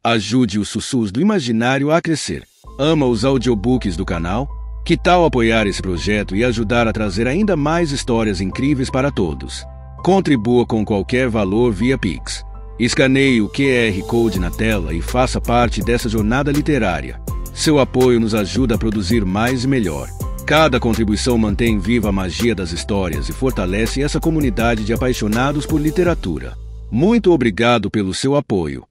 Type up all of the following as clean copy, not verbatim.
Ajude os Sussurros do Imaginário a crescer. Ama os audiobooks do canal? Que tal apoiar esse projeto e ajudar a trazer ainda mais histórias incríveis para todos? Contribua com qualquer valor via Pix. Escaneie o QR Code na tela e faça parte dessa jornada literária. Seu apoio nos ajuda a produzir mais e melhor. Cada contribuição mantém viva a magia das histórias e fortalece essa comunidade de apaixonados por literatura. Muito obrigado pelo seu apoio.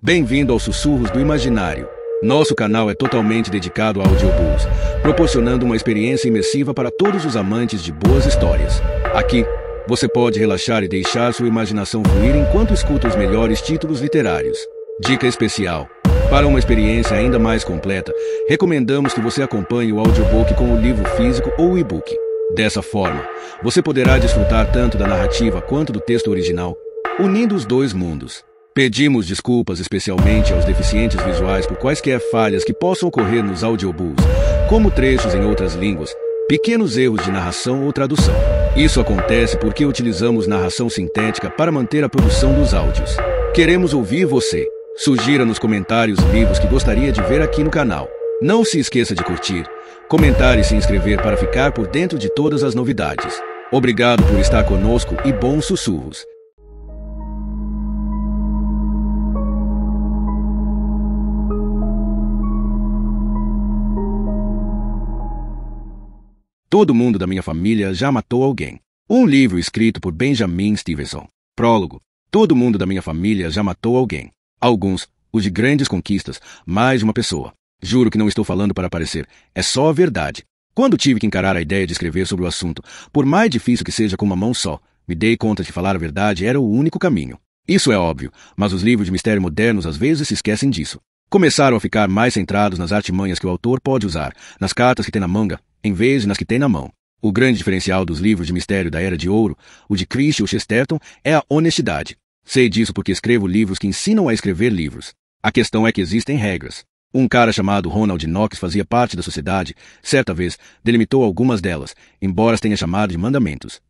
Bem-vindo aos Sussurros do Imaginário. Nosso canal é totalmente dedicado a audiobooks, proporcionando uma experiência imersiva para todos os amantes de boas histórias. Aqui, você pode relaxar e deixar sua imaginação fluir enquanto escuta os melhores títulos literários. Dica especial: para uma experiência ainda mais completa, recomendamos que você acompanhe o audiobook com o livro físico ou o e-book. Dessa forma, você poderá desfrutar tanto da narrativa quanto do texto original, unindo os dois mundos. Pedimos desculpas especialmente aos deficientes visuais por quaisquer falhas que possam ocorrer nos audiobooks, como trechos em outras línguas, pequenos erros de narração ou tradução. Isso acontece porque utilizamos narração sintética para manter a produção dos áudios. Queremos ouvir você. Sugira nos comentários livros que gostaria de ver aqui no canal. Não se esqueça de curtir, comentar e se inscrever para ficar por dentro de todas as novidades. Obrigado por estar conosco e bons sussurros. Todo mundo da minha família já matou alguém. Um livro escrito por Benjamin Stevenson. Prólogo. Todo mundo da minha família já matou alguém. Alguns, os de grandes conquistas, mais de uma pessoa. Juro que não estou falando para aparecer, é só a verdade. Quando tive que encarar a ideia de escrever sobre o assunto, por mais difícil que seja com uma mão só, me dei conta de que falar a verdade era o único caminho. Isso é óbvio, mas os livros de mistério modernos às vezes se esquecem disso. Começaram a ficar mais centrados nas artimanhas que o autor pode usar, nas cartas que tem na manga, em vez de nas que tem na mão. O grande diferencial dos livros de mistério da Era de Ouro, o de Christie ou Chesterton, é a honestidade. Sei disso porque escrevo livros que ensinam a escrever livros. A questão é que existem regras. Um cara chamado Ronald Knox fazia parte da sociedade, certa vez, delimitou algumas delas, embora as tenha chamado de mandamentos.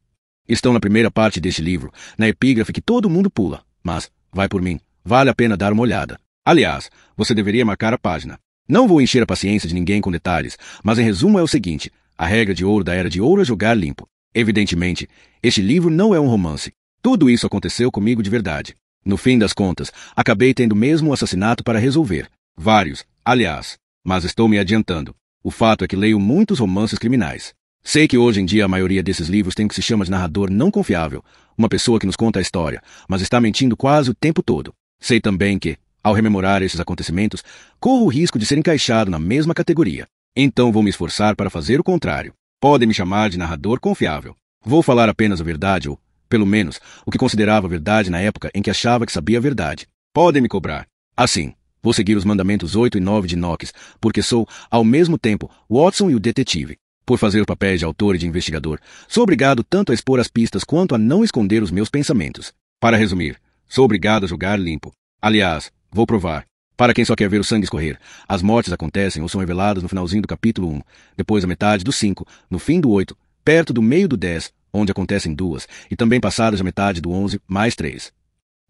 Estão na primeira parte deste livro, na epígrafe que todo mundo pula, mas, vai por mim, vale a pena dar uma olhada. Aliás, você deveria marcar a página. Não vou encher a paciência de ninguém com detalhes, mas em resumo é o seguinte: a regra de ouro da Era de Ouro é jogar limpo. Evidentemente, este livro não é um romance. Tudo isso aconteceu comigo de verdade. No fim das contas, acabei tendo mesmo um assassinato para resolver. Vários, aliás. Mas estou me adiantando. O fato é que leio muitos romances criminais. Sei que hoje em dia a maioria desses livros tem o que se chama de narrador não confiável, uma pessoa que nos conta a história, mas está mentindo quase o tempo todo. Sei também que, ao rememorar esses acontecimentos, corro o risco de ser encaixado na mesma categoria. Então vou me esforçar para fazer o contrário. Podem me chamar de narrador confiável. Vou falar apenas a verdade ou, pelo menos, o que considerava verdade na época em que achava que sabia a verdade. Podem me cobrar. Assim, vou seguir os mandamentos 8 e 9 de Knox, porque sou, ao mesmo tempo, Watson e o detetive. Por fazer os papéis de autor e de investigador, sou obrigado tanto a expor as pistas quanto a não esconder os meus pensamentos. Para resumir, sou obrigado a jogar limpo. Aliás, vou provar. Para quem só quer ver o sangue escorrer, as mortes acontecem ou são reveladas no finalzinho do capítulo 1, depois a metade do 5, no fim do 8, perto do meio do 10, onde acontecem 2, e também passadas a metade do 11, mais 3.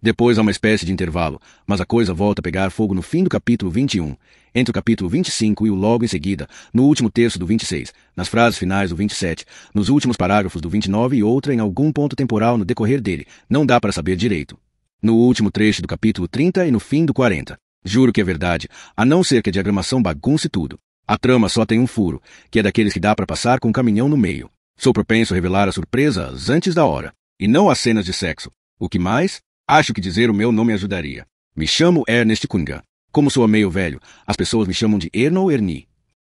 Depois há uma espécie de intervalo, mas a coisa volta a pegar fogo no fim do capítulo 21, entre o capítulo 25 e o logo em seguida, no último terço do 26, nas frases finais do 27, nos últimos parágrafos do 29 e outra em algum ponto temporal no decorrer dele, não dá para saber direito. No último trecho do capítulo 30 e no fim do 40. Juro que é verdade, a não ser que a diagramação bagunce tudo. A trama só tem um furo, que é daqueles que dá para passar com um caminhão no meio. Sou propenso a revelar as surpresas antes da hora, e não as cenas de sexo. O que mais? Acho que dizer o meu não me ajudaria. Me chamo Ernest Cunningham. Como sou meio velho, as pessoas me chamam de Erno ou Ernie.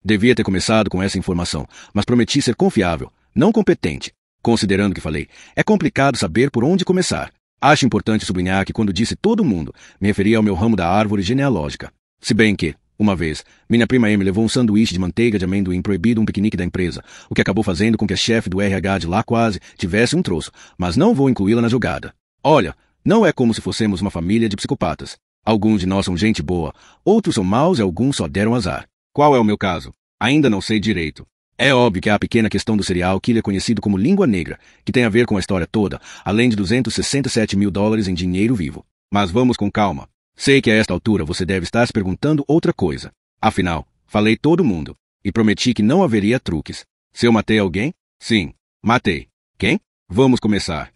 Devia ter começado com essa informação, mas prometi ser confiável, não competente. Considerando o que falei, é complicado saber por onde começar. Acho importante sublinhar que quando disse todo mundo, me referia ao meu ramo da árvore genealógica. Se bem que, uma vez, minha prima Amy levou um sanduíche de manteiga de amendoim proibido a um piquenique da empresa, o que acabou fazendo com que a chefe do RH de lá quase tivesse um troço, mas não vou incluí-la na jogada. Olha, não é como se fossemos uma família de psicopatas. Alguns de nós são gente boa, outros são maus e alguns só deram azar. Qual é o meu caso? Ainda não sei direito. É óbvio que há a pequena questão do serial killer conhecido como Língua Negra, que tem a ver com a história toda, além de $267 mil em dinheiro vivo. Mas vamos com calma. Sei que a esta altura você deve estar se perguntando outra coisa. Afinal, falei todo mundo. E prometi que não haveria truques. Se eu matei alguém? Sim, matei. Quem? Vamos começar.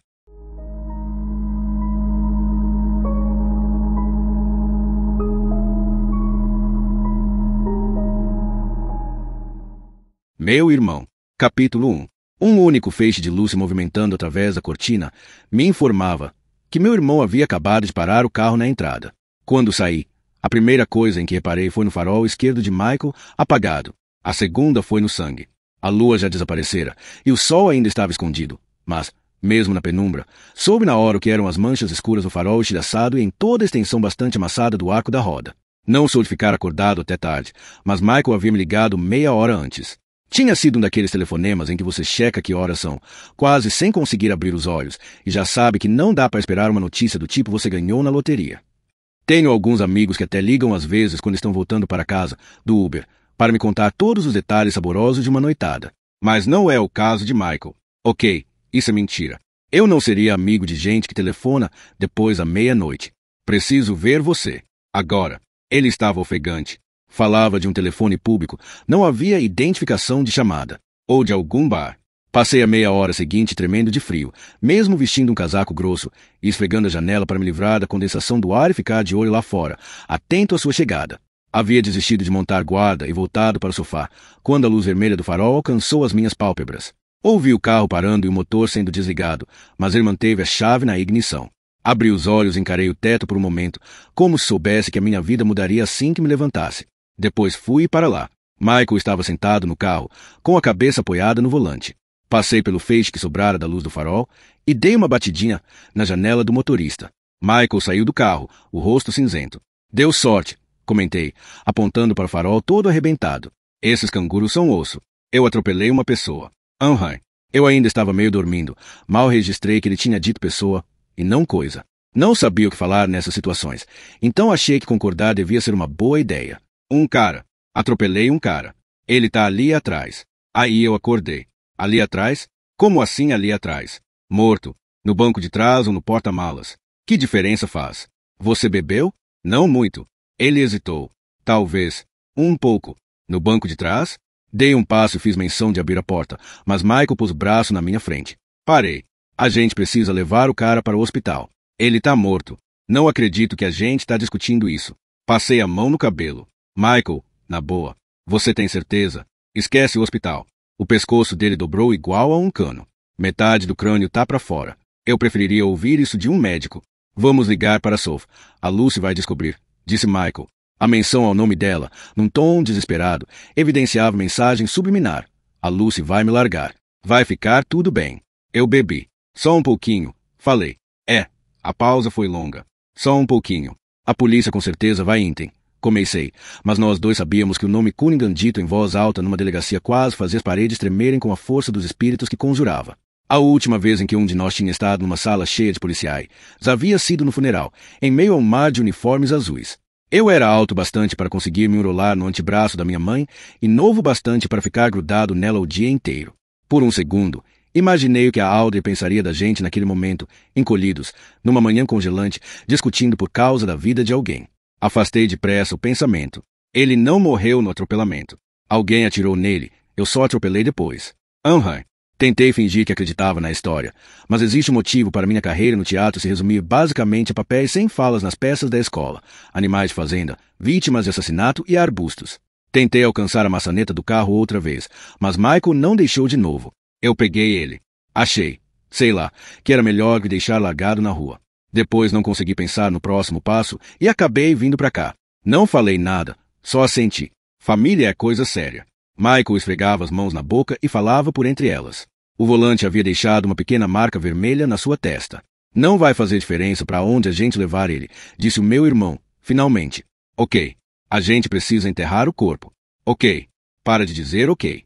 Meu irmão. Capítulo 1. Um único feixe de luz se movimentando através da cortina me informava que meu irmão havia acabado de parar o carro na entrada. Quando saí, a primeira coisa em que reparei foi no farol esquerdo de Michael apagado. A segunda foi no sangue. A lua já desaparecera e o sol ainda estava escondido. Mas, mesmo na penumbra, soube na hora o que eram as manchas escuras do farol estilhaçado e em toda a extensão bastante amassada do arco da roda. Não sou de ficar acordado até tarde, mas Michael havia me ligado meia hora antes. Tinha sido um daqueles telefonemas em que você checa que horas são, quase sem conseguir abrir os olhos, e já sabe que não dá para esperar uma notícia do tipo você ganhou na loteria. Tenho alguns amigos que até ligam às vezes quando estão voltando para casa, do Uber, para me contar todos os detalhes saborosos de uma noitada. Mas não é o caso de Michael. Ok, isso é mentira. Eu não seria amigo de gente que telefona depois da meia-noite. Preciso ver você. Agora. Ele estava ofegante. Falava de um telefone público, não havia identificação de chamada, ou de algum bar. Passei a meia hora seguinte tremendo de frio, mesmo vestindo um casaco grosso, e esfregando a janela para me livrar da condensação do ar e ficar de olho lá fora, atento à sua chegada. Havia desistido de montar guarda e voltado para o sofá, quando a luz vermelha do farol alcançou as minhas pálpebras. Ouvi o carro parando e o motor sendo desligado, mas ele manteve a chave na ignição. Abri os olhos e encarei o teto por um momento, como se soubesse que a minha vida mudaria assim que me levantasse. Depois fui para lá. Michael estava sentado no carro, com a cabeça apoiada no volante. Passei pelo feixe que sobrara da luz do farol e dei uma batidinha na janela do motorista. Michael saiu do carro, o rosto cinzento. Deu sorte, comentei, apontando para o farol todo arrebentado. Esses cangurus são osso. Eu atropelei uma pessoa. Eu ainda estava meio dormindo. Mal registrei que ele tinha dito pessoa e não coisa. Não sabia o que falar nessas situações, então achei que concordar devia ser uma boa ideia. Um cara. Atropelei um cara. Ele tá ali atrás. Aí eu acordei. Ali atrás? Como assim ali atrás? Morto. No banco de trás ou no porta-malas. Que diferença faz? Você bebeu? Não muito. Ele hesitou. Talvez. Um pouco. No banco de trás? Dei um passo e fiz menção de abrir a porta, mas Michael pôs o braço na minha frente. Parei. A gente precisa levar o cara para o hospital. Ele tá morto. Não acredito que a gente tá discutindo isso. Passei a mão no cabelo. Michael, na boa. Você tem certeza? Esquece o hospital. O pescoço dele dobrou igual a um cano. Metade do crânio tá para fora. Eu preferiria ouvir isso de um médico. Vamos ligar para a Soph. A Lucy vai descobrir, disse Michael. A menção ao nome dela, num tom desesperado, evidenciava mensagem subliminar. A Lucy vai me largar. Vai ficar tudo bem. Eu bebi. Só um pouquinho. Falei. A pausa foi longa. Só um pouquinho. A polícia com certeza vai intem. Comecei, mas nós dois sabíamos que o nome Cunningham dito em voz alta numa delegacia quase fazia as paredes tremerem com a força dos espíritos que conjurava. A última vez em que um de nós tinha estado numa sala cheia de policiais havia sido no funeral, em meio a um mar de uniformes azuis. Eu era alto bastante para conseguir me enrolar no antebraço da minha mãe e novo bastante para ficar grudado nela o dia inteiro. Por um segundo, imaginei o que a Audrey pensaria da gente naquele momento, encolhidos, numa manhã congelante, discutindo por causa da vida de alguém. Afastei depressa o pensamento. Ele não morreu no atropelamento. Alguém atirou nele. Eu só atropelei depois. Tentei fingir que acreditava na história, mas existe um motivo para minha carreira no teatro se resumir basicamente a papéis sem falas nas peças da escola, animais de fazenda, vítimas de assassinato e arbustos. Tentei alcançar a maçaneta do carro outra vez, mas Michael não deixou de novo. Eu peguei ele. Achei, sei lá, que era melhor me deixar largado na rua. Depois não consegui pensar no próximo passo e acabei vindo para cá. Não falei nada, só assenti. Família é coisa séria. Michael esfregava as mãos na boca e falava por entre elas. O volante havia deixado uma pequena marca vermelha na sua testa. Não vai fazer diferença para onde a gente levar ele, disse o meu irmão, finalmente. Ok. A gente precisa enterrar o corpo. Ok. Para de dizer ok.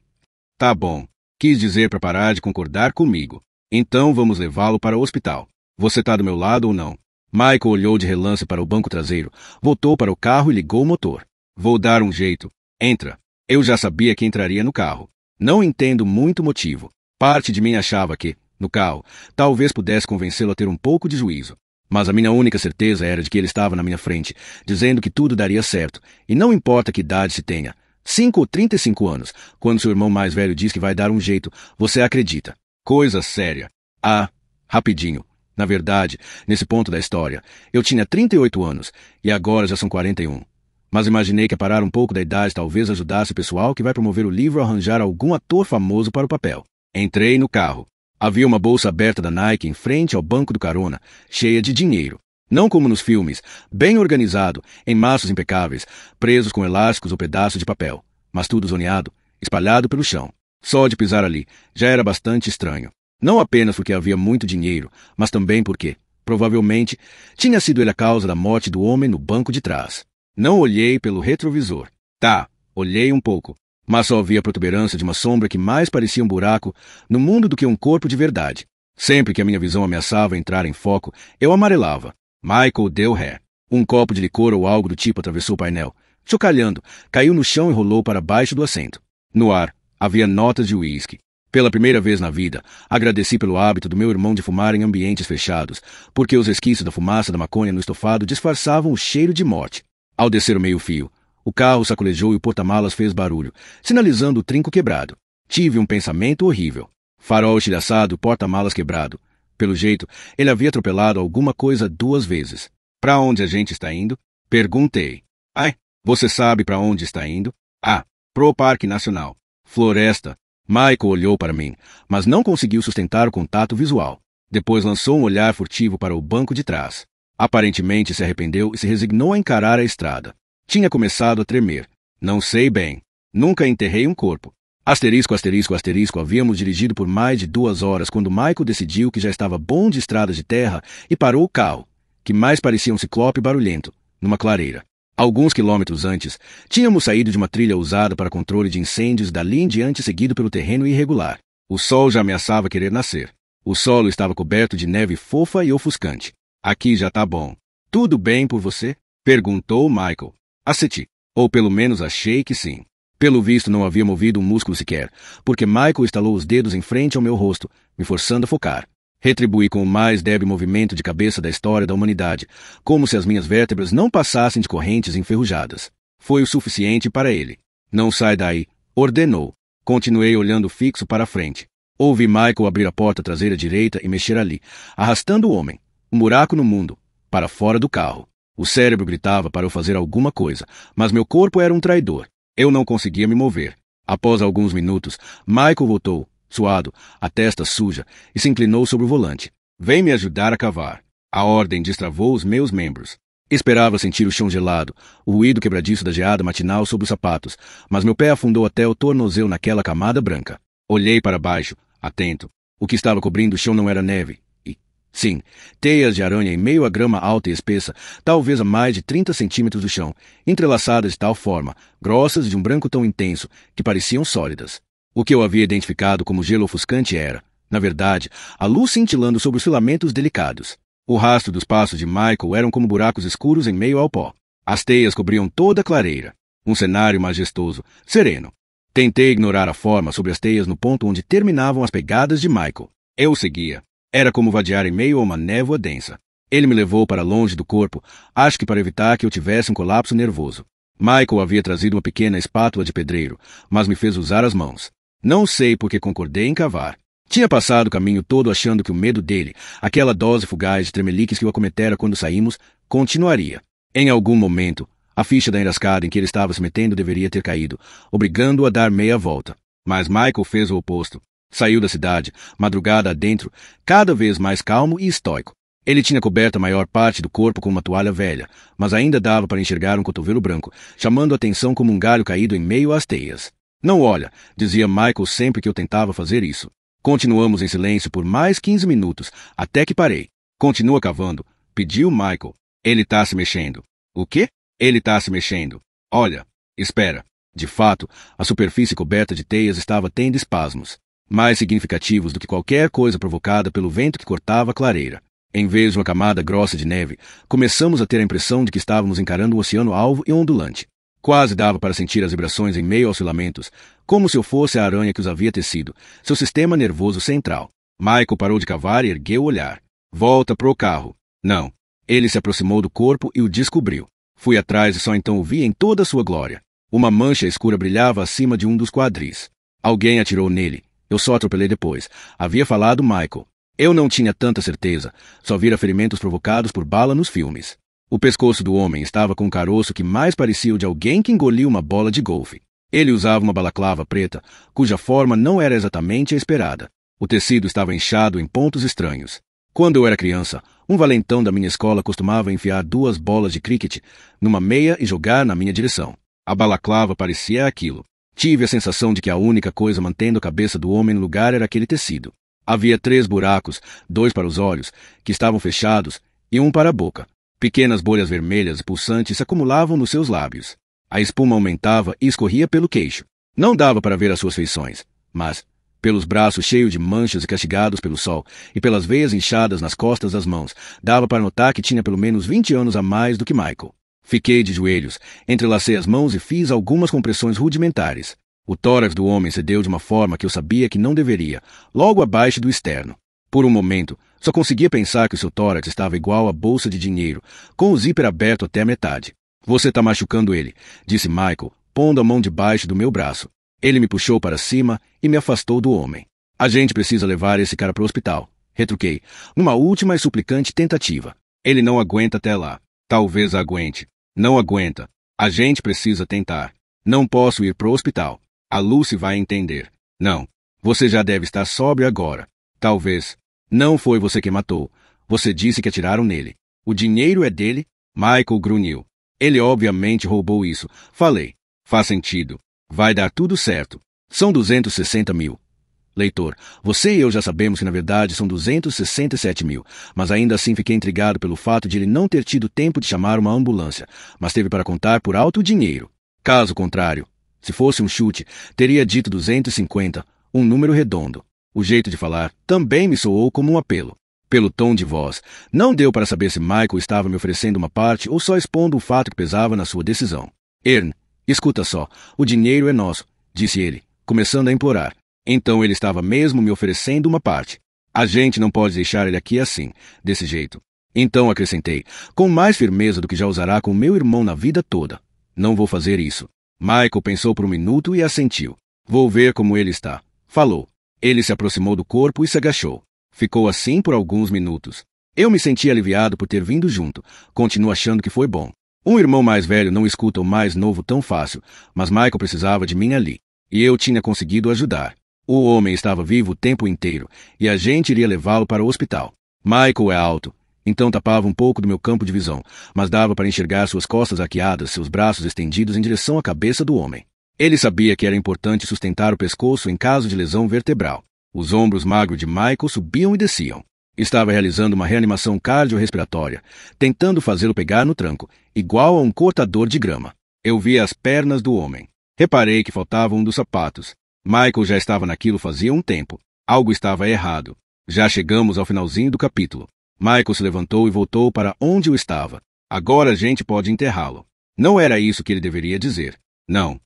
Tá bom. Quis dizer para parar de concordar comigo. Então vamos levá-lo para o hospital. Você tá do meu lado ou não? Michael olhou de relance para o banco traseiro, voltou para o carro e ligou o motor. Vou dar um jeito. Entra. Eu já sabia que entraria no carro. Não entendo muito motivo. Parte de mim achava que, no carro, talvez pudesse convencê-lo a ter um pouco de juízo. Mas a minha única certeza era de que ele estava na minha frente, dizendo que tudo daria certo, e não importa que idade se tenha, 5 ou 35 anos, quando seu irmão mais velho diz que vai dar um jeito, você acredita. Coisa séria. Ah, rapidinho. Na verdade, nesse ponto da história, eu tinha 38 anos, e agora já são 41. Mas imaginei que parar um pouco da idade talvez ajudasse o pessoal que vai promover o livro a arranjar algum ator famoso para o papel. Entrei no carro. Havia uma bolsa aberta da Nike em frente ao banco do carona, cheia de dinheiro. Não como nos filmes, bem organizado, em maços impecáveis, presos com elásticos ou pedaços de papel, mas tudo zoneado, espalhado pelo chão. Só de pisar ali já era bastante estranho. Não apenas porque havia muito dinheiro, mas também porque, provavelmente, tinha sido ele a causa da morte do homem no banco de trás. Não olhei pelo retrovisor. Tá, olhei um pouco, mas só vi a protuberância de uma sombra que mais parecia um buraco no mundo do que um corpo de verdade. Sempre que a minha visão ameaçava entrar em foco, eu amarelava. Michael deu ré. Um copo de licor ou algo do tipo atravessou o painel. Chocalhando, caiu no chão e rolou para baixo do assento. No ar, havia notas de uísque. Pela primeira vez na vida, agradeci pelo hábito do meu irmão de fumar em ambientes fechados, porque os resquícios da fumaça da maconha no estofado disfarçavam o cheiro de morte. Ao descer o meio-fio, o carro sacolejou e o porta-malas fez barulho, sinalizando o trinco quebrado. Tive um pensamento horrível. Farol estilhaçado, porta-malas quebrado. Pelo jeito, ele havia atropelado alguma coisa 2 vezes. Para onde a gente está indo? Perguntei. Ai, você sabe para onde está indo? Ah, pro Parque Nacional. Floresta. Michael olhou para mim, mas não conseguiu sustentar o contato visual. Depois lançou um olhar furtivo para o banco de trás. Aparentemente se arrependeu e se resignou a encarar a estrada. Tinha começado a tremer. Não sei bem. Nunca enterrei um corpo. Asterisco, asterisco, asterisco, havíamos dirigido por mais de 2 horas quando Michael decidiu que já estava bom de estradas de terra e parou o carro, que mais parecia um ciclope barulhento, numa clareira. Alguns quilômetros antes, tínhamos saído de uma trilha usada para controle de incêndios e dali em diante seguido pelo terreno irregular. O sol já ameaçava querer nascer. O solo estava coberto de neve fofa e ofuscante. Aqui já tá bom. Tudo bem por você? Perguntou Michael. Assenti. Ou pelo menos achei que sim. Pelo visto não havia movido um músculo sequer, porque Michael estalou os dedos em frente ao meu rosto, me forçando a focar. Retribuí com o mais débil movimento de cabeça da história da humanidade, como se as minhas vértebras não passassem de correntes enferrujadas. Foi o suficiente para ele. Não sai daí, ordenou. Continuei olhando fixo para a frente. Ouvi Michael abrir a porta traseira direita e mexer ali, arrastando o homem, um buraco no mundo, para fora do carro. O cérebro gritava para eu fazer alguma coisa, mas meu corpo era um traidor. Eu não conseguia me mover. Após alguns minutos, Michael voltou, suado, a testa suja, e se inclinou sobre o volante. Vem me ajudar a cavar. A ordem destravou os meus membros. Esperava sentir o chão gelado, o ruído quebradiço da geada matinal sobre os sapatos, mas meu pé afundou até o tornozelo naquela camada branca. Olhei para baixo, atento. O que estava cobrindo o chão não era neve. Sim, teias de aranha em meio à grama alta e espessa, talvez a mais de 30 centímetros do chão, entrelaçadas de tal forma, grossas e de um branco tão intenso, que pareciam sólidas. O que eu havia identificado como gelo ofuscante era, na verdade, a luz cintilando sobre os filamentos delicados. O rastro dos passos de Michael eram como buracos escuros em meio ao pó. As teias cobriam toda a clareira. Um cenário majestoso, sereno. Tentei ignorar a forma sobre as teias no ponto onde terminavam as pegadas de Michael. Eu o seguia. Era como vadear em meio a uma névoa densa. Ele me levou para longe do corpo, acho que para evitar que eu tivesse um colapso nervoso. Michael havia trazido uma pequena espátula de pedreiro, mas me fez usar as mãos. Não sei por que concordei em cavar. Tinha passado o caminho todo achando que o medo dele, aquela dose fugaz de tremeliques que o acometera quando saímos, continuaria. Em algum momento, a ficha da enrascada em que ele estava se metendo deveria ter caído, obrigando-o a dar meia volta. Mas Michael fez o oposto. Saiu da cidade, madrugada adentro, cada vez mais calmo e estoico. Ele tinha coberto a maior parte do corpo com uma toalha velha, mas ainda dava para enxergar um cotovelo branco, chamando a atenção como um galho caído em meio às teias. Não olha, dizia Michael sempre que eu tentava fazer isso. Continuamos em silêncio por mais 15 minutos, até que parei. Continua cavando, pediu Michael. Ele tá se mexendo. O quê? Ele tá se mexendo. Olha, espera. De fato, a superfície coberta de teias estava tendo espasmos, mais significativos do que qualquer coisa provocada pelo vento que cortava a clareira. Em vez de uma camada grossa de neve, começamos a ter a impressão de que estávamos encarando um oceano alvo e ondulante. Quase dava para sentir as vibrações em meio aos filamentos, como se eu fosse a aranha que os havia tecido, seu sistema nervoso central. Michael parou de cavar e ergueu o olhar. Volta pro carro. Não, Ele se aproximou do corpo e o descobriu. Fui atrás e só então o vi em toda a sua glória. Uma mancha escura brilhava acima de um dos quadris. Alguém atirou nele. Eu só atropelei depois. Havia falado Michael. Eu não tinha tanta certeza. Só vira ferimentos provocados por bala nos filmes. O pescoço do homem estava com um caroço que mais parecia o de alguém que engoliu uma bola de golfe. Ele usava uma balaclava preta, cuja forma não era exatamente a esperada. O tecido estava inchado em pontos estranhos. Quando eu era criança, um valentão da minha escola costumava enfiar 2 bolas de cricket numa meia e jogar na minha direção. A balaclava parecia aquilo. Tive a sensação de que a única coisa mantendo a cabeça do homem no lugar era aquele tecido. Havia 3 buracos, 2 para os olhos, que estavam fechados, e um para a boca. Pequenas bolhas vermelhas e pulsantes se acumulavam nos seus lábios. A espuma aumentava e escorria pelo queixo. Não dava para ver as suas feições, mas, pelos braços cheios de manchas e castigados pelo sol, e pelas veias inchadas nas costas das mãos, dava para notar que tinha pelo menos 20 anos a mais do que Michael. Fiquei de joelhos, entrelacei as mãos e fiz algumas compressões rudimentares. O tórax do homem cedeu de uma forma que eu sabia que não deveria, logo abaixo do externo. Por um momento, só conseguia pensar que o seu tórax estava igual à bolsa de dinheiro, com o zíper aberto até a metade. Você está machucando ele, disse Michael, pondo a mão debaixo do meu braço. Ele me puxou para cima e me afastou do homem. A gente precisa levar esse cara para o hospital, retruquei, numa última e suplicante tentativa. Ele não aguenta até lá. Talvez aguente. Não aguenta. A gente precisa tentar. Não posso ir para o hospital. A Lucy vai entender. Não. Você já deve estar sóbrio agora. Talvez. Não foi você que matou. Você disse que atiraram nele. O dinheiro é dele? Michael grunhiu. Ele obviamente roubou isso. Falei. Faz sentido. Vai dar tudo certo. São 260 mil. Leitor, você e eu já sabemos que na verdade são 267 mil, mas ainda assim fiquei intrigado pelo fato de ele não ter tido tempo de chamar uma ambulância, mas teve para contar por alto o dinheiro. Caso contrário, se fosse um chute, teria dito 250, um número redondo. O jeito de falar também me soou como um apelo. Pelo tom de voz, não deu para saber se Michael estava me oferecendo uma parte ou só expondo o fato que pesava na sua decisão. Ern, escuta só, o dinheiro é nosso, disse ele, começando a implorar. Então ele estava mesmo me oferecendo uma parte. A gente não pode deixar ele aqui assim, desse jeito. Então acrescentei, com mais firmeza do que já usará com meu irmão na vida toda. Não vou fazer isso. Michael pensou por um minuto e assentiu. Vou ver como ele está. Falou. Ele se aproximou do corpo e se agachou. Ficou assim por alguns minutos. Eu me senti aliviado por ter vindo junto. Continuo achando que foi bom. Um irmão mais velho não escuta o mais novo tão fácil, mas Michael precisava de mim ali. E eu tinha conseguido ajudar. O homem estava vivo o tempo inteiro, e a gente iria levá-lo para o hospital. Michael é alto, então tapava um pouco do meu campo de visão, mas dava para enxergar suas costas arqueadas, seus braços estendidos em direção à cabeça do homem. Ele sabia que era importante sustentar o pescoço em caso de lesão vertebral. Os ombros magros de Michael subiam e desciam. Estava realizando uma reanimação cardiorrespiratória, tentando fazê-lo pegar no tranco, igual a um cortador de grama. Eu vi as pernas do homem. Reparei que faltava um dos sapatos. Michael já estava naquilo fazia um tempo. Algo estava errado. Já chegamos ao finalzinho do capítulo. Michael se levantou e voltou para onde eu estava. Agora a gente pode enterrá-lo. Não era isso que ele deveria dizer. Não.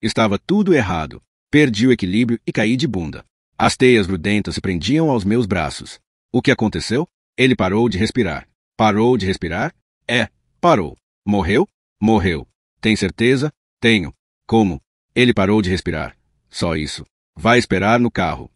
Estava tudo errado. Perdi o equilíbrio e caí de bunda. As teias grudentas se prendiam aos meus braços. O que aconteceu? Ele parou de respirar. Parou de respirar? Parou. Morreu? Morreu. Tem certeza? Tenho. Como? Ele parou de respirar. Só isso. Vai esperar no carro.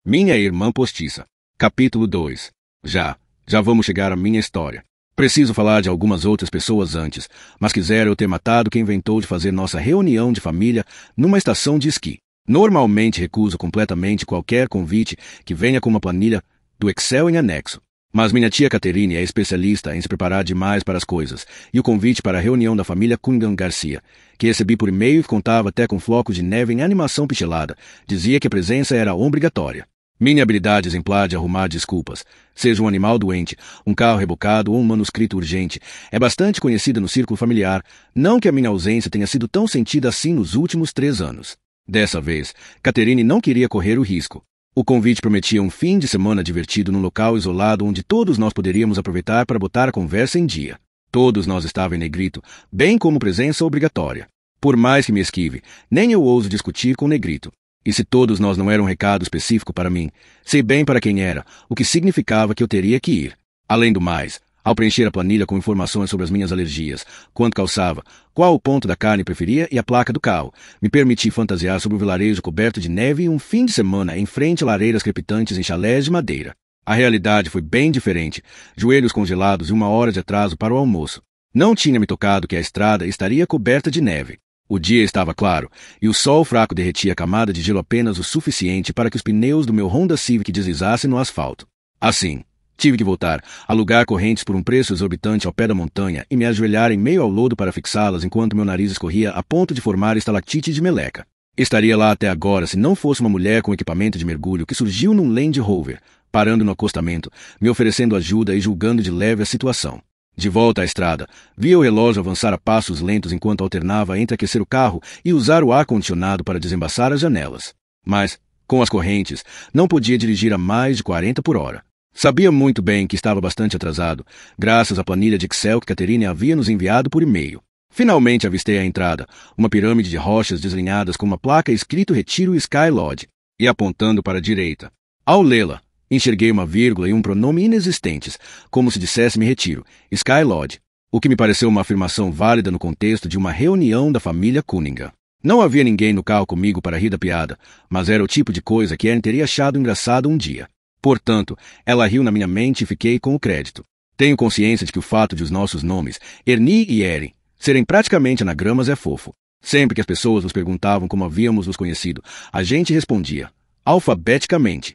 Minha irmã postiça. Capítulo 2. Já vamos chegar à minha história. Preciso falar de algumas outras pessoas antes, mas quiseram eu ter matado quem inventou de fazer nossa reunião de família numa estação de esqui. Normalmente recuso completamente qualquer convite que venha com uma planilha do Excel em anexo. Mas minha tia Caterine é especialista em se preparar demais para as coisas, e o convite para a reunião da família Cunningham Garcia, que recebi por e-mail e contava até com flocos de neve em animação pixelada, dizia que a presença era obrigatória. Minha habilidade exemplar de arrumar desculpas, seja um animal doente, um carro rebocado ou um manuscrito urgente, é bastante conhecida no círculo familiar, não que a minha ausência tenha sido tão sentida assim nos últimos 3 anos. Dessa vez, Caterine não queria correr o risco. O convite prometia um fim de semana divertido num local isolado onde todos nós poderíamos aproveitar para botar a conversa em dia. Todos nós estavam em negrito, bem como presença obrigatória. Por mais que me esquive, nem eu ouso discutir com o negrito. E se todos nós não eram um recado específico para mim, sei bem para quem era, o que significava que eu teria que ir. Além do mais, ao preencher a planilha com informações sobre as minhas alergias, quanto calçava, qual o ponto da carne preferia e a placa do carro, me permiti fantasiar sobre o vilarejo coberto de neve e um fim de semana em frente a lareiras crepitantes em chalés de madeira. A realidade foi bem diferente, joelhos congelados e 1 hora de atraso para o almoço. Não tinha me tocado que a estrada estaria coberta de neve. O dia estava claro, e o sol fraco derretia a camada de gelo apenas o suficiente para que os pneus do meu Honda Civic deslizassem no asfalto. Assim, tive que voltar, alugar correntes por um preço exorbitante ao pé da montanha e me ajoelhar em meio ao lodo para fixá-las enquanto meu nariz escorria a ponto de formar estalactite de meleca. Estaria lá até agora se não fosse uma mulher com equipamento de mergulho que surgiu num Land Rover, parando no acostamento, me oferecendo ajuda e julgando de leve a situação. De volta à estrada, via o relógio avançar a passos lentos enquanto alternava entre aquecer o carro e usar o ar-condicionado para desembaçar as janelas. Mas, com as correntes, não podia dirigir a mais de 40 por hora. Sabia muito bem que estava bastante atrasado, graças à planilha de Excel que Catherine havia nos enviado por e-mail. Finalmente avistei a entrada, uma pirâmide de rochas desenhadas com uma placa escrito Retiro Sky Lodge, e apontando para a direita. Ao lê-la, enxerguei uma vírgula e um pronome inexistentes, como se dissesse me retiro, Sky Lodge, o que me pareceu uma afirmação válida no contexto de uma reunião da família Cunningham. Não havia ninguém no carro comigo para rir da piada, mas era o tipo de coisa que Erin teria achado engraçado um dia. Portanto, ela riu na minha mente e fiquei com o crédito. Tenho consciência de que o fato de os nossos nomes, Ernie e Erin, serem praticamente anagramas é fofo. Sempre que as pessoas nos perguntavam como havíamos nos conhecido, a gente respondia, alfabeticamente.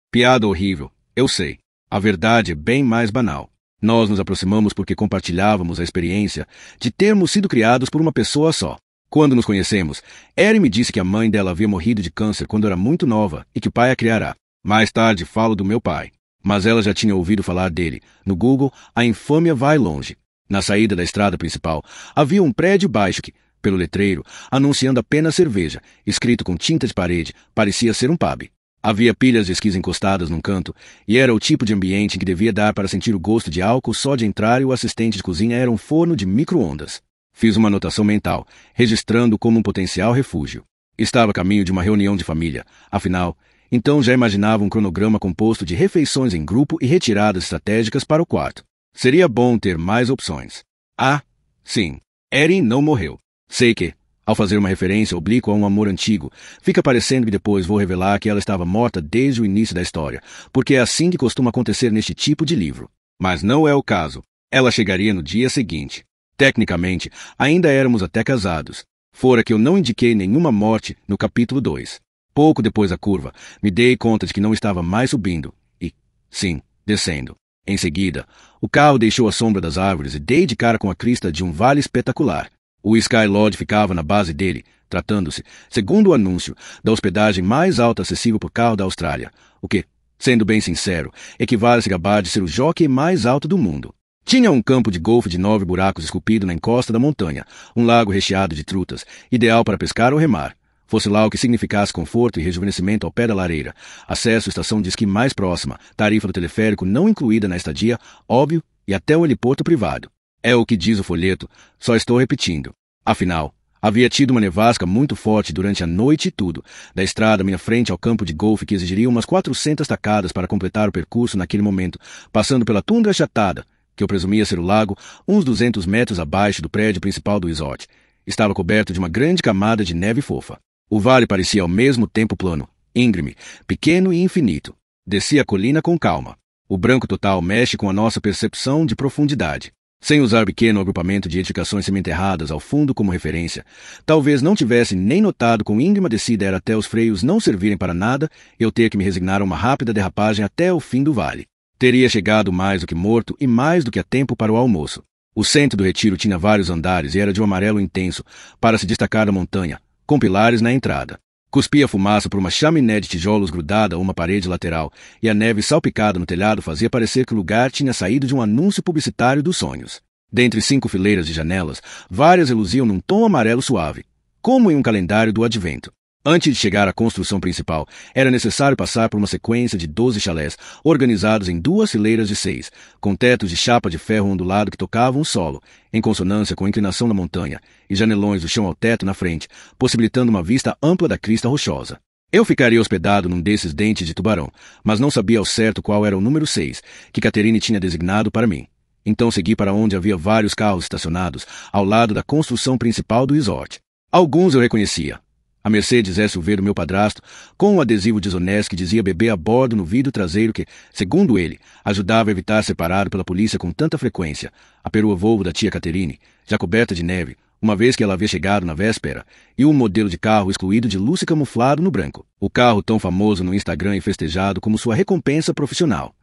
Piada horrível, eu sei. A verdade é bem mais banal. Nós nos aproximamos porque compartilhávamos a experiência de termos sido criados por uma pessoa só. Quando nos conhecemos, Erin me disse que a mãe dela havia morrido de câncer quando era muito nova e que o pai a criará. Mais tarde falo do meu pai. Mas ela já tinha ouvido falar dele. No Google, a infâmia vai longe. Na saída da estrada principal, havia um prédio baixo que, pelo letreiro, anunciando apenas cerveja, escrito com tinta de parede, parecia ser um pub. Havia pilhas de esquis encostadas num canto, e era o tipo de ambiente em que devia dar para sentir o gosto de álcool só de entrar e o assistente de cozinha era um forno de micro-ondas. Fiz uma anotação mental, registrando como um potencial refúgio. Estava a caminho de uma reunião de família, afinal, então já imaginava um cronograma composto de refeições em grupo e retiradas estratégicas para o quarto. Seria bom ter mais opções. Ah, sim, Erin não morreu. Sei que, ao fazer uma referência oblíqua a um amor antigo, fica parecendo que depois vou revelar que ela estava morta desde o início da história, porque é assim que costuma acontecer neste tipo de livro. Mas não é o caso. Ela chegaria no dia seguinte. Tecnicamente, ainda éramos até casados. Fora que eu não indiquei nenhuma morte no capítulo 2. Pouco depois da curva, me dei conta de que não estava mais subindo e, sim, descendo. Em seguida, o carro deixou a sombra das árvores e dei de cara com a crista de um vale espetacular. O Sky Lodge ficava na base dele, tratando-se, segundo o anúncio, da hospedagem mais alta acessível por carro da Austrália, o que, sendo bem sincero, equivale a se gabar de ser o jockey mais alto do mundo. Tinha um campo de golfe de 9 buracos esculpido na encosta da montanha, um lago recheado de trutas, ideal para pescar ou remar. Fosse lá o que significasse conforto e rejuvenescimento ao pé da lareira, acesso à estação de esqui mais próxima, tarifa do teleférico não incluída na estadia, óbvio, e até o heliporto privado. É o que diz o folheto, só estou repetindo. Afinal, havia tido uma nevasca muito forte durante a noite e tudo, da estrada à minha frente ao campo de golfe que exigiria umas 400 tacadas para completar o percurso naquele momento, passando pela tundra achatada, que eu presumia ser o lago, uns 200 metros abaixo do prédio principal do resort. Estava coberto de uma grande camada de neve fofa. O vale parecia ao mesmo tempo plano, íngreme, pequeno e infinito. Descia a colina com calma. O branco total mexe com a nossa percepção de profundidade. Sem usar pequeno agrupamento de edificações semi-enterradas ao fundo como referência, talvez não tivesse nem notado quão íngreme a descida era até os freios não servirem para nada, eu ter que me resignar a uma rápida derrapagem até o fim do vale. Teria chegado mais do que morto e mais do que a tempo para o almoço. O centro do retiro tinha vários andares e era de um amarelo intenso, para se destacar da montanha, com pilares na entrada. Cuspia fumaça por uma chaminé de tijolos grudada a uma parede lateral, e a neve salpicada no telhado fazia parecer que o lugar tinha saído de um anúncio publicitário dos sonhos. Dentre 5 fileiras de janelas, várias reluziam num tom amarelo suave, como em um calendário do advento. Antes de chegar à construção principal, era necessário passar por uma sequência de 12 chalés, organizados em 2 fileiras de 6, com tetos de chapa de ferro ondulado que tocavam o solo, em consonância com a inclinação da montanha, e janelões do chão ao teto na frente, possibilitando uma vista ampla da crista rochosa. Eu ficaria hospedado num desses dentes de tubarão, mas não sabia ao certo qual era o número 6, que Catherine tinha designado para mim. Então segui para onde havia vários carros estacionados, ao lado da construção principal do resort. Alguns eu reconhecia. A Mercedes SUV do meu padrasto, com um adesivo desonesto que dizia bebê a bordo no vidro traseiro que, segundo ele, ajudava a evitar ser parado pela polícia com tanta frequência. A perua Volvo da tia Catherine, já coberta de neve, uma vez que ela havia chegado na véspera, e um modelo de carro excluído de luxo camuflado no branco. O carro tão famoso no Instagram e festejado como sua recompensa profissional.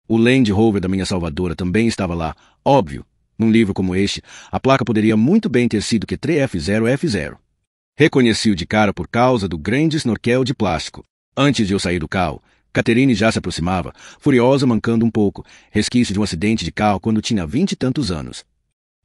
O Land Rover da minha salvadora também estava lá, óbvio. Num livro como este, a placa poderia muito bem ter sido Q3F0F0. Reconheci-o de cara por causa do grande snorkel de plástico. Antes de eu sair do carro, Catherine já se aproximava, furiosa, mancando um pouco, resquício de um acidente de carro quando tinha 20 e tantos anos.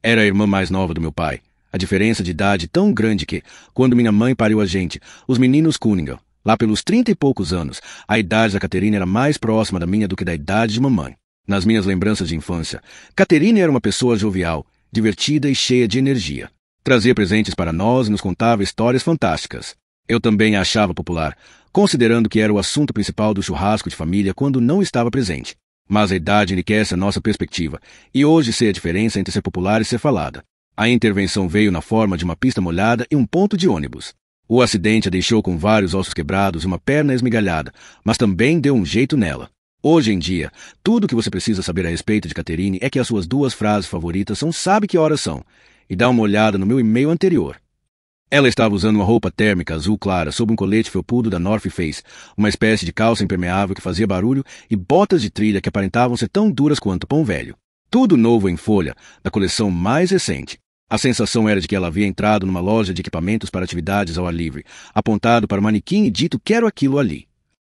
Era a irmã mais nova do meu pai. A diferença de idade tão grande que, quando minha mãe pariu a gente, os meninos Cunningham, lá pelos 30 e poucos anos, a idade da Catherine era mais próxima da minha do que da idade de mamãe. Nas minhas lembranças de infância, Catherine era uma pessoa jovial, divertida e cheia de energia. Trazia presentes para nós e nos contava histórias fantásticas. Eu também a achava popular, considerando que era o assunto principal do churrasco de família quando não estava presente. Mas a idade enriquece a nossa perspectiva, e hoje sei a diferença entre ser popular e ser falada. A intervenção veio na forma de uma pista molhada e um ponto de ônibus. O acidente a deixou com vários ossos quebrados e uma perna esmigalhada, mas também deu um jeito nela. Hoje em dia, tudo o que você precisa saber a respeito de Catherine é que as suas 2 frases favoritas são "sabe que horas são", e dá uma olhada no meu e-mail anterior. Ela estava usando uma roupa térmica azul clara sob um colete felpudo da North Face, uma espécie de calça impermeável que fazia barulho e botas de trilha que aparentavam ser tão duras quanto pão velho. Tudo novo em folha, da coleção mais recente. A sensação era de que ela havia entrado numa loja de equipamentos para atividades ao ar livre, apontado para o manequim e dito "quero aquilo ali".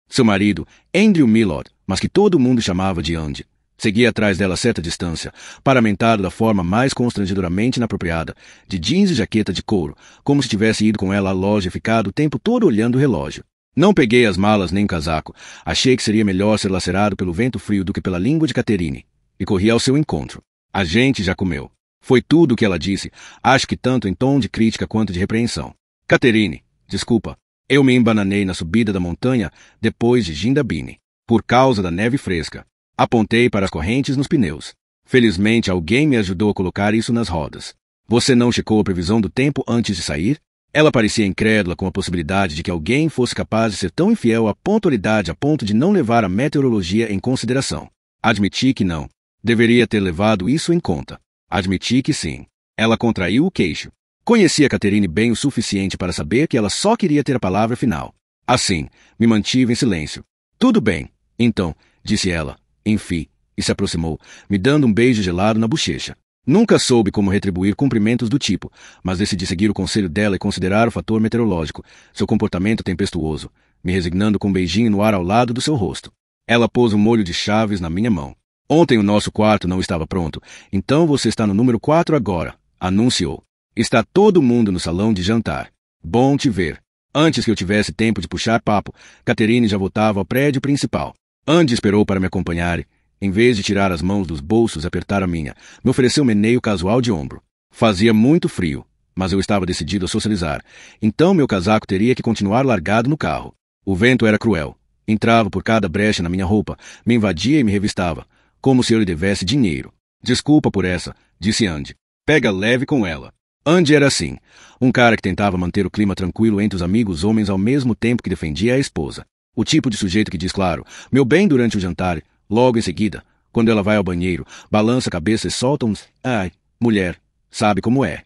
Seu marido, Andrew Millard, mas que todo mundo chamava de Andy, seguia atrás dela a certa distância, paramentado da forma mais constrangedoramente inapropriada, de jeans e jaqueta de couro, como se tivesse ido com ela à loja e ficado o tempo todo olhando o relógio. Não peguei as malas nem o casaco, achei que seria melhor ser lacerado pelo vento frio do que pela língua de Catherine, e corri ao seu encontro. A gente já comeu. Foi tudo o que ela disse, acho que tanto em tom de crítica quanto de repreensão. Catherine, desculpa, eu me embananei na subida da montanha depois de Jindabine, por causa da neve fresca. Apontei para as correntes nos pneus. Felizmente alguém me ajudou a colocar isso nas rodas. Você não checou a previsão do tempo antes de sair? Ela parecia incrédula com a possibilidade de que alguém fosse capaz de ser tão infiel à pontualidade a ponto de não levar a meteorologia em consideração. Admiti que não. Deveria ter levado isso em conta. Admiti que sim. Ela contraiu o queixo. Conhecia Catherine bem o suficiente para saber que ela só queria ter a palavra final. Assim, me mantive em silêncio. Tudo bem, então, disse ela, enfim, e se aproximou, me dando um beijo gelado na bochecha. Nunca soube como retribuir cumprimentos do tipo, mas decidi seguir o conselho dela e considerar o fator meteorológico, seu comportamento tempestuoso, me resignando com um beijinho no ar ao lado do seu rosto. Ela pôs um molho de chaves na minha mão. Ontem o nosso quarto não estava pronto, então você está no número 4 agora, anunciou. Está todo mundo no salão de jantar. Bom te ver. Antes que eu tivesse tempo de puxar papo, Catherine já voltava ao prédio principal. Andy esperou para me acompanhar e, em vez de tirar as mãos dos bolsos e apertar a minha, me ofereceu um meneio casual de ombro. Fazia muito frio, mas eu estava decidido a socializar, então meu casaco teria que continuar largado no carro. O vento era cruel. Entrava por cada brecha na minha roupa, me invadia e me revistava, como se eu lhe devesse dinheiro. Desculpa por essa, disse Andy. Pega leve com ela. Andy era assim, um cara que tentava manter o clima tranquilo entre os amigos homens ao mesmo tempo que defendia a esposa. O tipo de sujeito que diz claro, meu bem durante o jantar, logo em seguida, quando ela vai ao banheiro, balança a cabeça e solta uns, ai, mulher, sabe como é.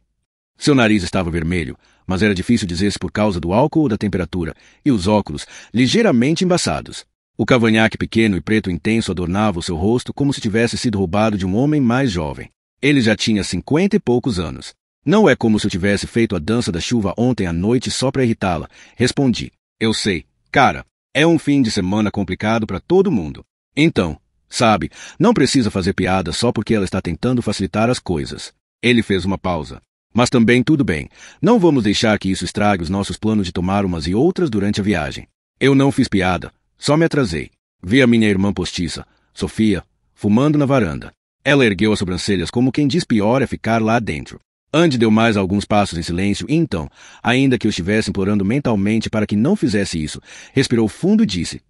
Seu nariz estava vermelho, mas era difícil dizer se por causa do álcool ou da temperatura, e os óculos, ligeiramente embaçados. O cavanhaque pequeno e preto intenso adornava o seu rosto como se tivesse sido roubado de um homem mais jovem. Ele já tinha 50 e poucos anos. Não é como se eu tivesse feito a dança da chuva ontem à noite só para irritá-la, respondi. Eu sei, cara, é um fim de semana complicado para todo mundo. Então, sabe, não precisa fazer piada só porque ela está tentando facilitar as coisas. Ele fez uma pausa. Mas também tudo bem. Não vamos deixar que isso estrague os nossos planos de tomar umas e outras durante a viagem. Eu não fiz piada, só me atrasei. Vi a minha irmã postiça, Sofia, fumando na varanda. Ela ergueu as sobrancelhas como quem diz pior é ficar lá dentro. Andy deu mais alguns passos em silêncio e então, ainda que eu estivesse implorando mentalmente para que não fizesse isso, respirou fundo e disse,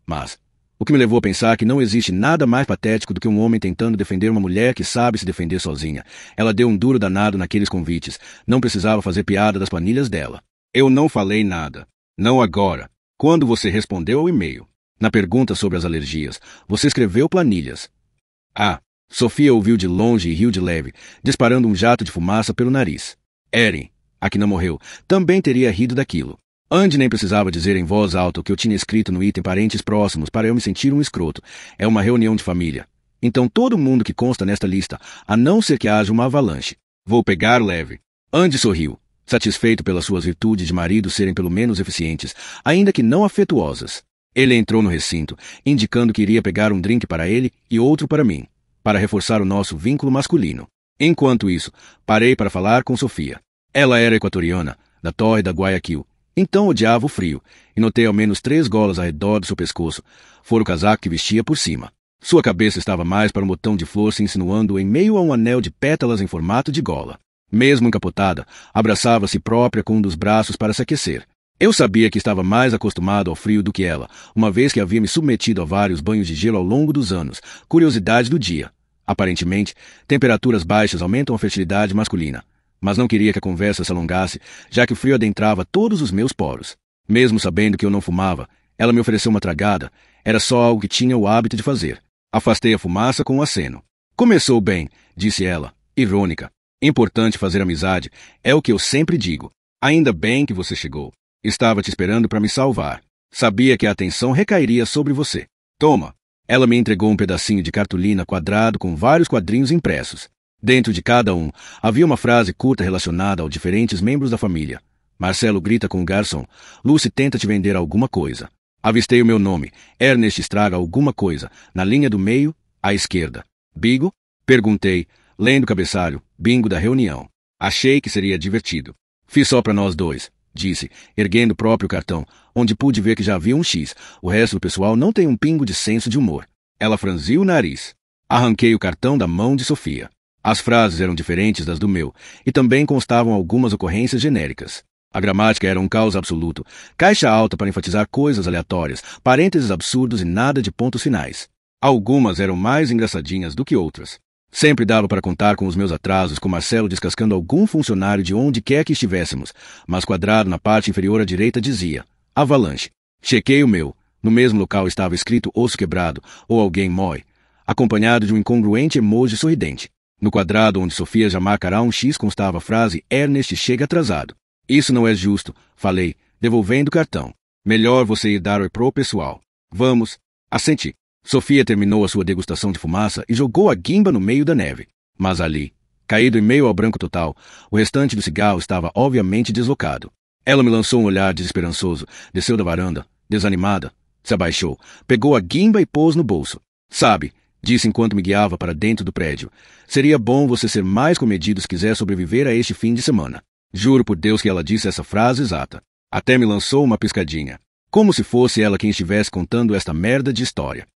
mas... O que me levou a pensar que não existe nada mais patético do que um homem tentando defender uma mulher que sabe se defender sozinha. Ela deu um duro danado naqueles convites. Não precisava fazer piada das planilhas dela. Eu não falei nada. Não agora. Quando você respondeu ao e-mail. Na pergunta sobre as alergias, você escreveu planilhas. Sofia ouviu de longe e riu de leve, disparando um jato de fumaça pelo nariz. Erin, a que não morreu, também teria rido daquilo. Andy nem precisava dizer em voz alta o que eu tinha escrito no item parentes próximos para eu me sentir um escroto. É uma reunião de família. Então todo mundo que consta nesta lista, a não ser que haja uma avalanche. Vou pegar leve. Andy sorriu, satisfeito pelas suas virtudes de marido serem pelo menos eficientes, ainda que não afetuosas. Ele entrou no recinto, indicando que iria pegar um drink para ele e outro para mim, para reforçar o nosso vínculo masculino. Enquanto isso, parei para falar com Sofia. Ela era equatoriana, da Torre da Guayaquil. Então odiava o frio, e notei ao menos 3 golas ao redor do seu pescoço, fora o casaco que vestia por cima. Sua cabeça estava mais para um botão de flor se insinuando em meio a um anel de pétalas em formato de gola. Mesmo encapotada, abraçava a si própria com um dos braços para se aquecer. Eu sabia que estava mais acostumado ao frio do que ela, uma vez que havia me submetido a vários banhos de gelo ao longo dos anos, curiosidade do dia. Aparentemente, temperaturas baixas aumentam a fertilidade masculina. Mas não queria que a conversa se alongasse, já que o frio adentrava todos os meus poros. Mesmo sabendo que eu não fumava, ela me ofereceu uma tragada. Era só algo que tinha o hábito de fazer. Afastei a fumaça com um aceno. Começou bem, disse ela, irônica. Importante fazer amizade, é o que eu sempre digo. Ainda bem que você chegou. Estava te esperando para me salvar. Sabia que a atenção recairia sobre você. Toma. Ela me entregou um pedacinho de cartolina quadrado com vários quadrinhos impressos. Dentro de cada um, havia uma frase curta relacionada aos diferentes membros da família. Marcelo grita com o garçom. Lucy tenta te vender alguma coisa. Avistei o meu nome. Ernest estraga alguma coisa. Na linha do meio, à esquerda. Bigo? Perguntei, lendo o cabeçalho. Bingo da reunião. Achei que seria divertido. Fiz só para nós dois, disse, erguendo o próprio cartão, onde pude ver que já havia um X. O resto do pessoal não tem um pingo de senso de humor. Ela franziu o nariz. Arranquei o cartão da mão de Sofia. As frases eram diferentes das do meu, e também constavam algumas ocorrências genéricas. A gramática era um caos absoluto, caixa alta para enfatizar coisas aleatórias, parênteses absurdos e nada de pontos finais. Algumas eram mais engraçadinhas do que outras. Sempre dava para contar com os meus atrasos, com Marcelo descascando algum funcionário de onde quer que estivéssemos, mas quadrado na parte inferior à direita dizia, avalanche. Chequei o meu. No mesmo local estava escrito osso quebrado, ou alguém mói, acompanhado de um incongruente emoji sorridente. No quadrado onde Sofia já marcará um X constava a frase Ernest chega atrasado. Isso não é justo, falei, devolvendo o cartão. Melhor você ir dar oi pro pessoal. Vamos. Assenti. Sofia terminou a sua degustação de fumaça e jogou a guimba no meio da neve. Mas ali, caído em meio ao branco total, o restante do cigarro estava obviamente deslocado. Ela me lançou um olhar desesperançoso, desceu da varanda, desanimada, se abaixou, pegou a guimba e pôs no bolso. Sabe, disse enquanto me guiava para dentro do prédio, seria bom você ser mais comedido se quiser sobreviver a este fim de semana. Juro por Deus que ela disse essa frase exata. Até me lançou uma piscadinha. Como se fosse ela quem estivesse contando esta merda de história.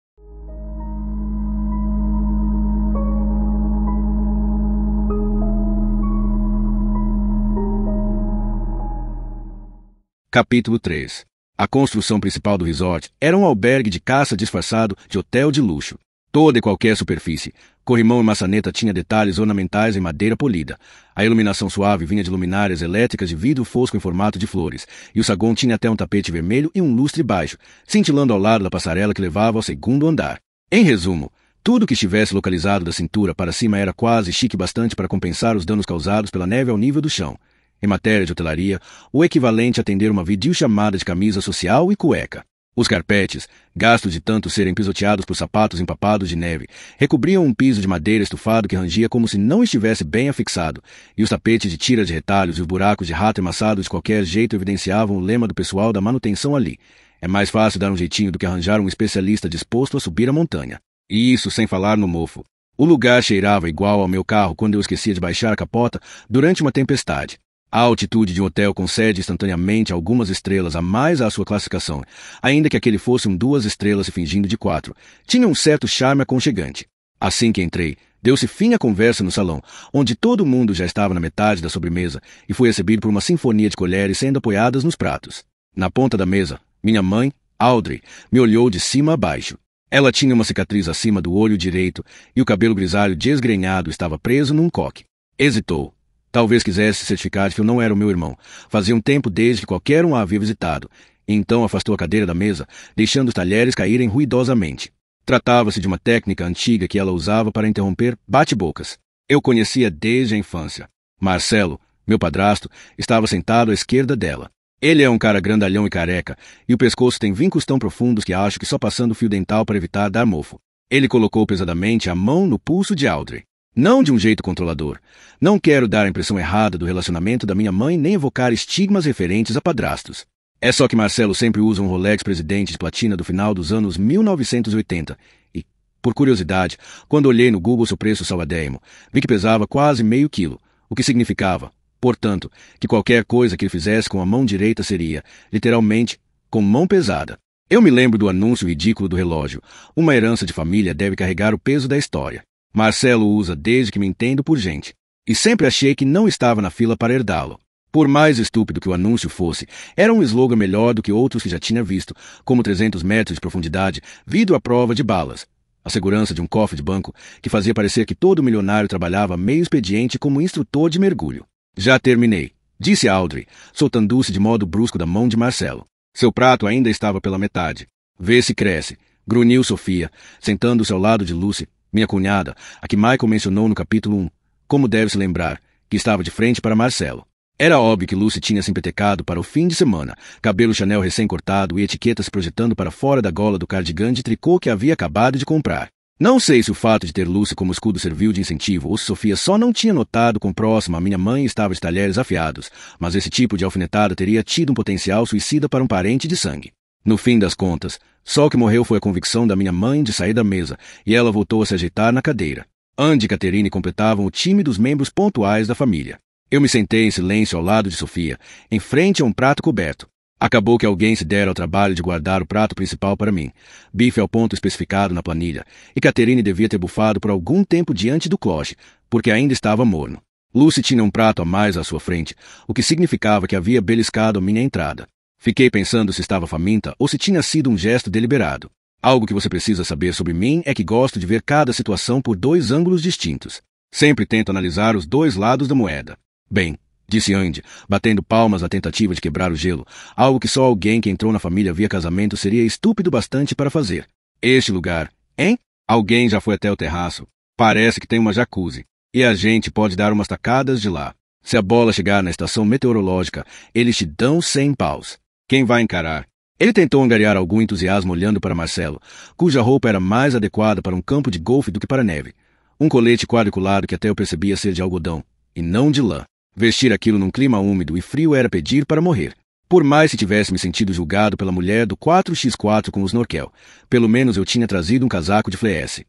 Capítulo 3. A construção principal do resort era um albergue de caça disfarçado de hotel de luxo. Toda e qualquer superfície, corrimão e maçaneta tinha detalhes ornamentais em madeira polida. A iluminação suave vinha de luminárias elétricas de vidro fosco em formato de flores, e o saguão tinha até um tapete vermelho e um lustre baixo, cintilando ao lado da passarela que levava ao segundo andar. Em resumo, tudo que estivesse localizado da cintura para cima era quase chique bastante para compensar os danos causados pela neve ao nível do chão. Em matéria de hotelaria, o equivalente a atender uma videochamada de camisa social e cueca. Os carpetes, gastos de tanto serem pisoteados por sapatos empapados de neve, recobriam um piso de madeira estufado que rangia como se não estivesse bem afixado, e os tapetes de tira de retalhos e os buracos de rato amassados de qualquer jeito evidenciavam o lema do pessoal da manutenção ali. É mais fácil dar um jeitinho do que arranjar um especialista disposto a subir a montanha. E isso sem falar no mofo. O lugar cheirava igual ao meu carro quando eu esquecia de baixar a capota durante uma tempestade. A altitude de um hotel concede instantaneamente algumas estrelas a mais à sua classificação, ainda que aquele fosse um 2 estrelas se fingindo de 4. Tinha um certo charme aconchegante. Assim que entrei, deu-se fim à conversa no salão, onde todo mundo já estava na metade da sobremesa e fui recebido por uma sinfonia de colheres sendo apoiadas nos pratos. Na ponta da mesa, minha mãe, Audrey, me olhou de cima a baixo. Ela tinha uma cicatriz acima do olho direito e o cabelo grisalho desgrenhado estava preso num coque. Hesitou. Talvez quisesse certificar que eu não era o meu irmão. Fazia um tempo desde que qualquer um a havia visitado. E então afastou a cadeira da mesa, deixando os talheres caírem ruidosamente. Tratava-se de uma técnica antiga que ela usava para interromper bate-bocas. Eu conhecia desde a infância. Marcelo, meu padrasto, estava sentado à esquerda dela. Ele é um cara grandalhão e careca, e o pescoço tem vincos tão profundos que acho que só passando o fio dental para evitar dar mofo. Ele colocou pesadamente a mão no pulso de Audrey. Não de um jeito controlador. Não quero dar a impressão errada do relacionamento da minha mãe nem evocar estigmas referentes a padrastos. É só que Marcelo sempre usa um Rolex Presidente de platina do final dos anos 1980 e, por curiosidade, quando olhei no Google seu preço salvadérrimo, vi que pesava quase meio quilo, o que significava, portanto, que qualquer coisa que ele fizesse com a mão direita seria, literalmente, com mão pesada. Eu me lembro do anúncio ridículo do relógio. Uma herança de família deve carregar o peso da história. Marcelo usa desde que me entendo por gente. E sempre achei que não estava na fila para herdá-lo. Por mais estúpido que o anúncio fosse, era um slogan melhor do que outros que já tinha visto, como 300 metros de profundidade, vidro à prova de balas. A segurança de um cofre de banco, que fazia parecer que todo milionário trabalhava meio expediente como instrutor de mergulho. Já terminei, disse Audrey, soltando-se de modo brusco da mão de Marcelo. Seu prato ainda estava pela metade. Vê se cresce, grunhiu Sofia, sentando-se ao lado de Lucy, minha cunhada, a que Michael mencionou no capítulo 1, como deve-se lembrar, que estava de frente para Marcelo. Era óbvio que Lucy tinha se empetecado para o fim de semana, cabelo Chanel recém-cortado e etiqueta se projetando para fora da gola do cardigan de tricô que havia acabado de comprar. Não sei se o fato de ter Lucy como escudo serviu de incentivo ou se Sofia só não tinha notado quão próxima a minha mãe estava de talheres afiados, mas esse tipo de alfinetada teria tido um potencial suicida para um parente de sangue. No fim das contas, só o que morreu foi a convicção da minha mãe de sair da mesa, e ela voltou a se agitar na cadeira. Andy e Catherine completavam o time dos membros pontuais da família. Eu me sentei em silêncio ao lado de Sofia, em frente a um prato coberto. Acabou que alguém se dera ao trabalho de guardar o prato principal para mim, bife ao ponto especificado na planilha, e Catherine devia ter bufado por algum tempo diante do cloche, porque ainda estava morno. Lucy tinha um prato a mais à sua frente, o que significava que havia beliscado a minha entrada. Fiquei pensando se estava faminta ou se tinha sido um gesto deliberado. Algo que você precisa saber sobre mim é que gosto de ver cada situação por 2 ângulos distintos. Sempre tento analisar os 2 lados da moeda. Bem, disse Andy, batendo palmas na tentativa de quebrar o gelo, algo que só alguém que entrou na família via casamento seria estúpido bastante para fazer. Este lugar, hein? Alguém já foi até o terraço. Parece que tem uma jacuzzi. E a gente pode dar umas tacadas de lá. Se a bola chegar na estação meteorológica, eles te dão 100 paus. Quem vai encarar? Ele tentou angariar algum entusiasmo olhando para Marcelo, cuja roupa era mais adequada para um campo de golfe do que para neve. Um colete quadriculado que até eu percebia ser de algodão, e não de lã. Vestir aquilo num clima úmido e frio era pedir para morrer. Por mais que tivesse me sentido julgado pela mulher do 4x4 com o snorkel, pelo menos eu tinha trazido um casaco de fleece.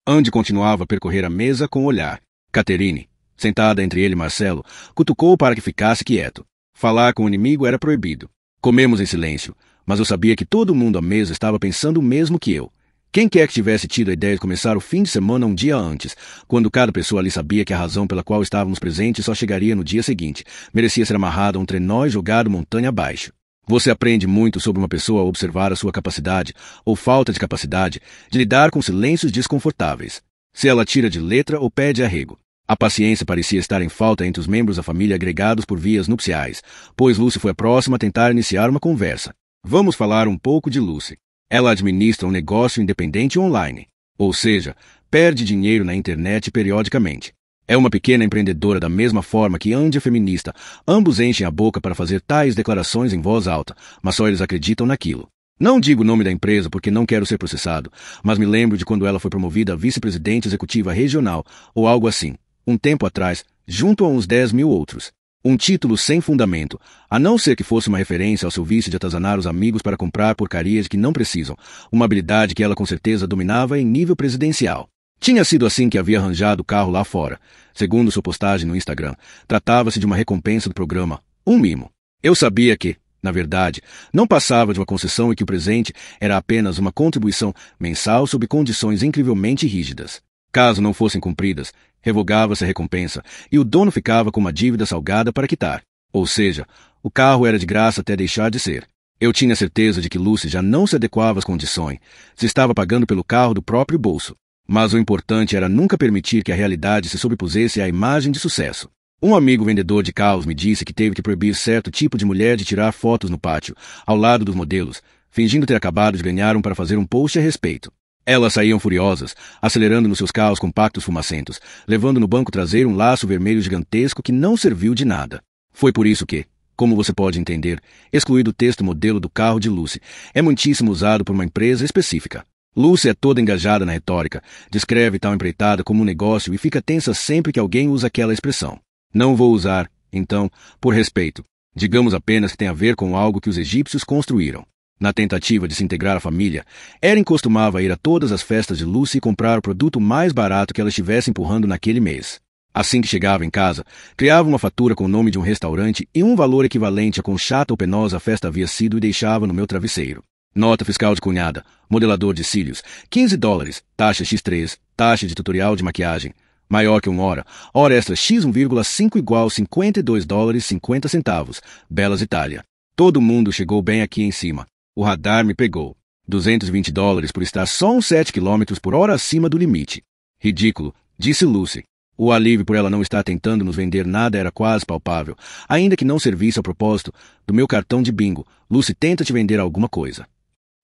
Andy continuava a percorrer a mesa com o olhar. Catherine, sentada entre ele e Marcelo, cutucou para que ficasse quieto. Falar com o inimigo era proibido. Comemos em silêncio, mas eu sabia que todo mundo à mesa estava pensando o mesmo que eu. Quem quer que tivesse tido a ideia de começar o fim de semana um dia antes, quando cada pessoa ali sabia que a razão pela qual estávamos presentes só chegaria no dia seguinte, merecia ser amarrado a um trenó e jogado montanha abaixo. Você aprende muito sobre uma pessoa ao observar a sua capacidade, ou falta de capacidade, de lidar com silêncios desconfortáveis. Se ela tira de letra ou pede arrego. A paciência parecia estar em falta entre os membros da família agregados por vias nupciais, pois Lucy foi a próxima a tentar iniciar uma conversa. Vamos falar um pouco de Lucy. Ela administra um negócio independente online, ou seja, perde dinheiro na internet periodicamente. É uma pequena empreendedora da mesma forma que Andy é feminista. Ambos enchem a boca para fazer tais declarações em voz alta, mas só eles acreditam naquilo. Não digo o nome da empresa porque não quero ser processado, mas me lembro de quando ela foi promovida a vice-presidente executiva regional, ou algo assim. Um tempo atrás, junto a uns 10 mil outros. Um título sem fundamento, a não ser que fosse uma referência ao seu vício de atazanar os amigos para comprar porcarias que não precisam, uma habilidade que ela com certeza dominava em nível presidencial. Tinha sido assim que havia arranjado o carro lá fora. Segundo sua postagem no Instagram, tratava-se de uma recompensa do programa, um mimo. Eu sabia que, na verdade, não passava de uma concessão e que o presente era apenas uma contribuição mensal sob condições incrivelmente rígidas. Caso não fossem cumpridas, revogava-se a recompensa e o dono ficava com uma dívida salgada para quitar. Ou seja, o carro era de graça até deixar de ser. Eu tinha certeza de que Lucy já não se adequava às condições, se estava pagando pelo carro do próprio bolso. Mas o importante era nunca permitir que a realidade se sobrepusesse à imagem de sucesso. Um amigo vendedor de carros me disse que teve que proibir certo tipo de mulher de tirar fotos no pátio, ao lado dos modelos, fingindo ter acabado de ganhar para fazer um post a respeito. Elas saíam furiosas, acelerando nos seus carros compactos fumacentos, levando no banco traseiro um laço vermelho gigantesco que não serviu de nada. Foi por isso que, como você pode entender, excluído o texto modelo do carro de Lucy, é muitíssimo usado por uma empresa específica. Lucy é toda engajada na retórica, descreve tal empreitada como um negócio e fica tensa sempre que alguém usa aquela expressão. Não vou usar, então, por respeito. Digamos apenas que tem a ver com algo que os egípcios construíram. Na tentativa de se integrar à família, Erin costumava ir a todas as festas de Lucy e comprar o produto mais barato que ela estivesse empurrando naquele mês. Assim que chegava em casa, criava uma fatura com o nome de um restaurante e um valor equivalente a quão chata ou penosa a festa havia sido e deixava no meu travesseiro. Nota fiscal de cunhada, modelador de cílios, $15, taxa X3, taxa de tutorial de maquiagem, maior que hora extra X1,5 igual $52,50, Belas Itália. Todo mundo chegou bem aqui em cima. O radar me pegou. $220 por estar só uns 7 km por hora acima do limite. Ridículo, disse Lucy. O alívio por ela não estar tentando nos vender nada era quase palpável, ainda que não servisse ao propósito do meu cartão de bingo. Lucy tenta te vender alguma coisa.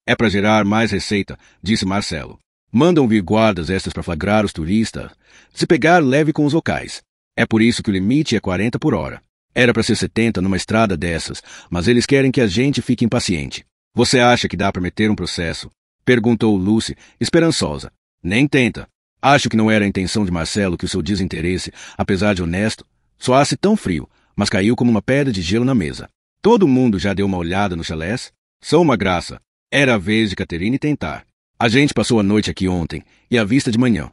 É para gerar mais receita, disse Marcelo. Mandam vir guardas extras para flagrar os turistas. Se pegar, leve com os locais. É por isso que o limite é 40 por hora. Era para ser 70 numa estrada dessas, mas eles querem que a gente fique impaciente. Você acha que dá para meter um processo? Perguntou Lucy, esperançosa. Nem tenta. Acho que não era a intenção de Marcelo que o seu desinteresse, apesar de honesto, soasse tão frio, mas caiu como uma pedra de gelo na mesa. Todo mundo já deu uma olhada no chalés? São uma graça. Era a vez de Catherine tentar. A gente passou a noite aqui ontem, e a vista de manhã.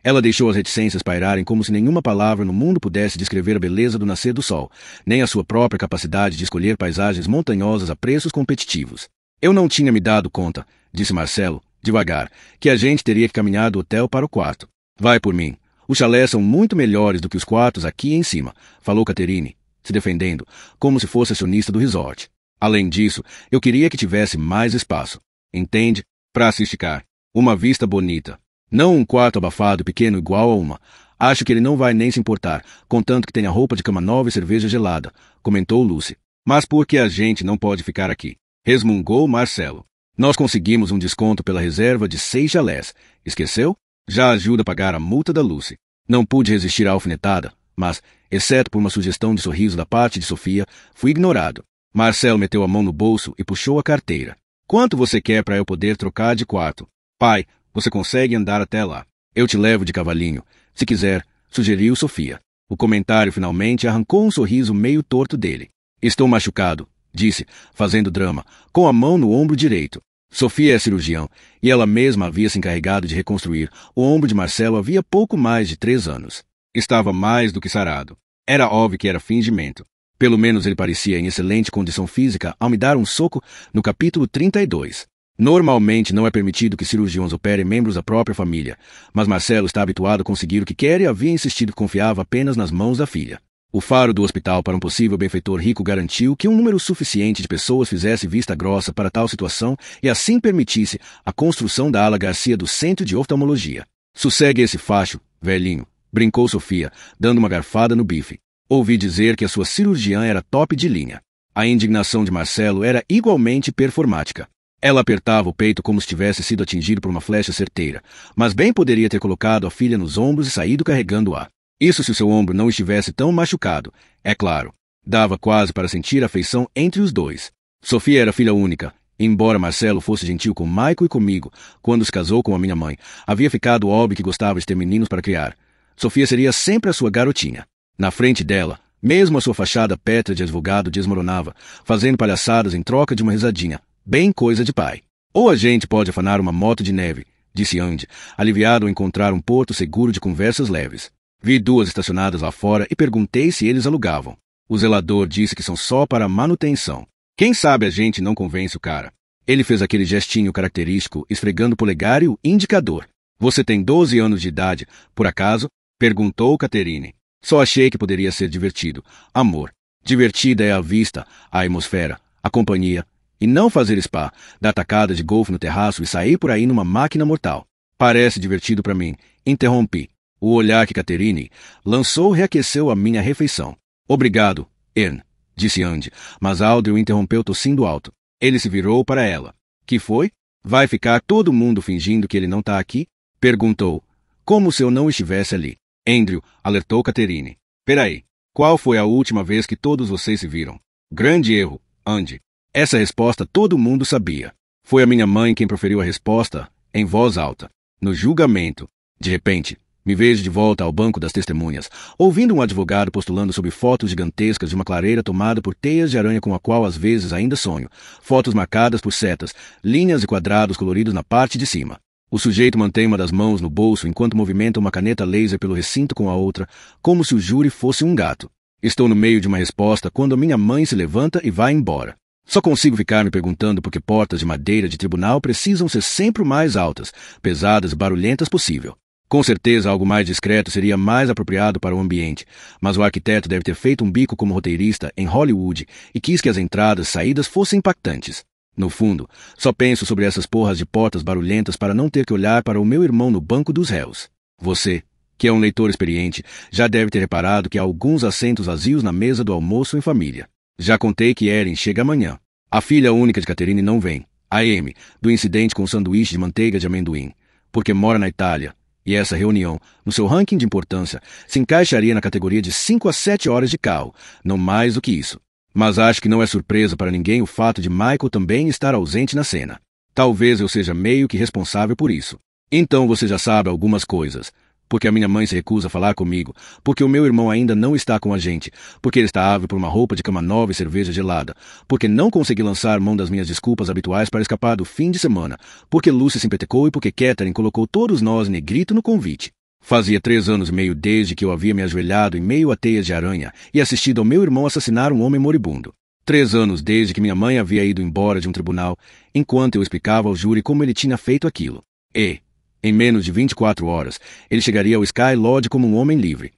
Ela deixou as reticências pairarem como se nenhuma palavra no mundo pudesse descrever a beleza do nascer do sol, nem a sua própria capacidade de escolher paisagens montanhosas a preços competitivos. Eu não tinha me dado conta, disse Marcelo, devagar, que a gente teria que caminhar do hotel para o quarto. Vai por mim. Os chalés são muito melhores do que os quartos aqui em cima, falou Catherine, se defendendo, como se fosse acionista do resort. Além disso, eu queria que tivesse mais espaço. Entende? Para se esticar. Uma vista bonita. Não um quarto abafado e pequeno igual a uma. Acho que ele não vai nem se importar, contanto que tenha roupa de cama nova e cerveja gelada, comentou Lucy. Mas por que a gente não pode ficar aqui? Resmungou Marcelo. Nós conseguimos um desconto pela reserva de 6 chalés. Esqueceu? Já ajuda a pagar a multa da Lucy. Não pude resistir à alfinetada, mas, exceto por uma sugestão de sorriso da parte de Sofia, fui ignorado. Marcelo meteu a mão no bolso e puxou a carteira. Quanto você quer para eu poder trocar de quarto? Pai, você consegue andar até lá. Eu te levo de cavalinho. Se quiser, sugeriu Sofia. O comentário finalmente arrancou um sorriso meio torto dele. Estou machucado, disse, fazendo drama, com a mão no ombro direito. Sofia é cirurgião, e ela mesma havia se encarregado de reconstruir o ombro de Marcelo havia pouco mais de 3 anos. Estava mais do que sarado. Era óbvio que era fingimento. Pelo menos ele parecia em excelente condição física ao me dar um soco no capítulo 32. Normalmente não é permitido que cirurgiões operem membros da própria família, mas Marcelo está habituado a conseguir o que quer e havia insistido que confiava apenas nas mãos da filha. O faro do hospital para um possível benfeitor rico garantiu que um número suficiente de pessoas fizesse vista grossa para tal situação e assim permitisse a construção da ala Garcia do Centro de Oftalmologia. Sossegue esse facho, velhinho, brincou Sofia, dando uma garfada no bife. Ouvi dizer que a sua cirurgiã era top de linha. A indignação de Marcelo era igualmente performática. Ela apertava o peito como se tivesse sido atingido por uma flecha certeira, mas bem poderia ter colocado a filha nos ombros e saído carregando-a. Isso se o seu ombro não estivesse tão machucado, é claro. Dava quase para sentir a afeição entre os dois. Sofia era filha única. Embora Marcelo fosse gentil com Michael e comigo, quando se casou com a minha mãe, havia ficado óbvio que gostava de ter meninos para criar. Sofia seria sempre a sua garotinha. Na frente dela, mesmo a sua fachada pétrea de advogado desmoronava, fazendo palhaçadas em troca de uma risadinha, bem coisa de pai. Ou a gente pode afanar uma moto de neve, disse Andy, aliviado ao encontrar um porto seguro de conversas leves. Vi 2 estacionadas lá fora e perguntei se eles alugavam. O zelador disse que são só para manutenção. Quem sabe a gente não convence o cara. Ele fez aquele gestinho característico, esfregando o polegar e o indicador. Você tem 12 anos de idade, por acaso? Perguntou Catherine. Só achei que poderia ser divertido. Amor. Divertida é a vista, a atmosfera, a companhia. E não fazer spa, dar tacada de golfe no terraço e sair por aí numa máquina mortal. Parece divertido para mim. Interrompi. O olhar que Catherine lançou reaqueceu a minha refeição. Obrigado, Ern, disse Andy, mas Audrey o interrompeu tossindo alto. Ele se virou para ela. Que foi? Vai ficar todo mundo fingindo que ele não está aqui? Perguntou. Como se eu não estivesse ali. Andrew, alertou Catherine. Peraí. Qual foi a última vez que todos vocês se viram? Grande erro, Andy. Essa resposta todo mundo sabia. Foi a minha mãe quem proferiu a resposta, em voz alta. No julgamento. De repente, me vejo de volta ao banco das testemunhas, ouvindo um advogado postulando sobre fotos gigantescas de uma clareira tomada por teias de aranha com a qual às vezes ainda sonho. Fotos marcadas por setas, linhas e quadrados coloridos na parte de cima. O sujeito mantém uma das mãos no bolso enquanto movimenta uma caneta laser pelo recinto com a outra, como se o júri fosse um gato. Estou no meio de uma resposta quando a minha mãe se levanta e vai embora. Só consigo ficar me perguntando por que portas de madeira de tribunal precisam ser sempre o mais altas, pesadas e barulhentas possível. Com certeza algo mais discreto seria mais apropriado para o ambiente, mas o arquiteto deve ter feito um bico como roteirista em Hollywood e quis que as entradas e saídas fossem impactantes. No fundo, só penso sobre essas porras de portas barulhentas para não ter que olhar para o meu irmão no banco dos réus. Você, que é um leitor experiente, já deve ter reparado que há alguns assentos vazios na mesa do almoço em família. Já contei que Erin chega amanhã. A filha única de Catherine não vem, a Amy, do incidente com o sanduíche de manteiga de amendoim, porque mora na Itália. E essa reunião, no seu ranking de importância, se encaixaria na categoria de 5 a 7 horas de carro, não mais do que isso. Mas acho que não é surpresa para ninguém o fato de Michael também estar ausente na cena. Talvez eu seja meio que responsável por isso. Então você já sabe algumas coisas. Porque a minha mãe se recusa a falar comigo, porque o meu irmão ainda não está com a gente, porque ele está ávido por uma roupa de cama nova e cerveja gelada, porque não consegui lançar mão das minhas desculpas habituais para escapar do fim de semana, porque Lucy se empetecou e porque Catherine colocou todos nós em negrito no convite. Fazia 3 anos e meio desde que eu havia me ajoelhado em meio a teias de aranha e assistido ao meu irmão assassinar um homem moribundo. 3 anos desde que minha mãe havia ido embora de um tribunal, enquanto eu explicava ao júri como ele tinha feito aquilo. E, em menos de 24 horas, ele chegaria ao Sky Lodge como um homem livre.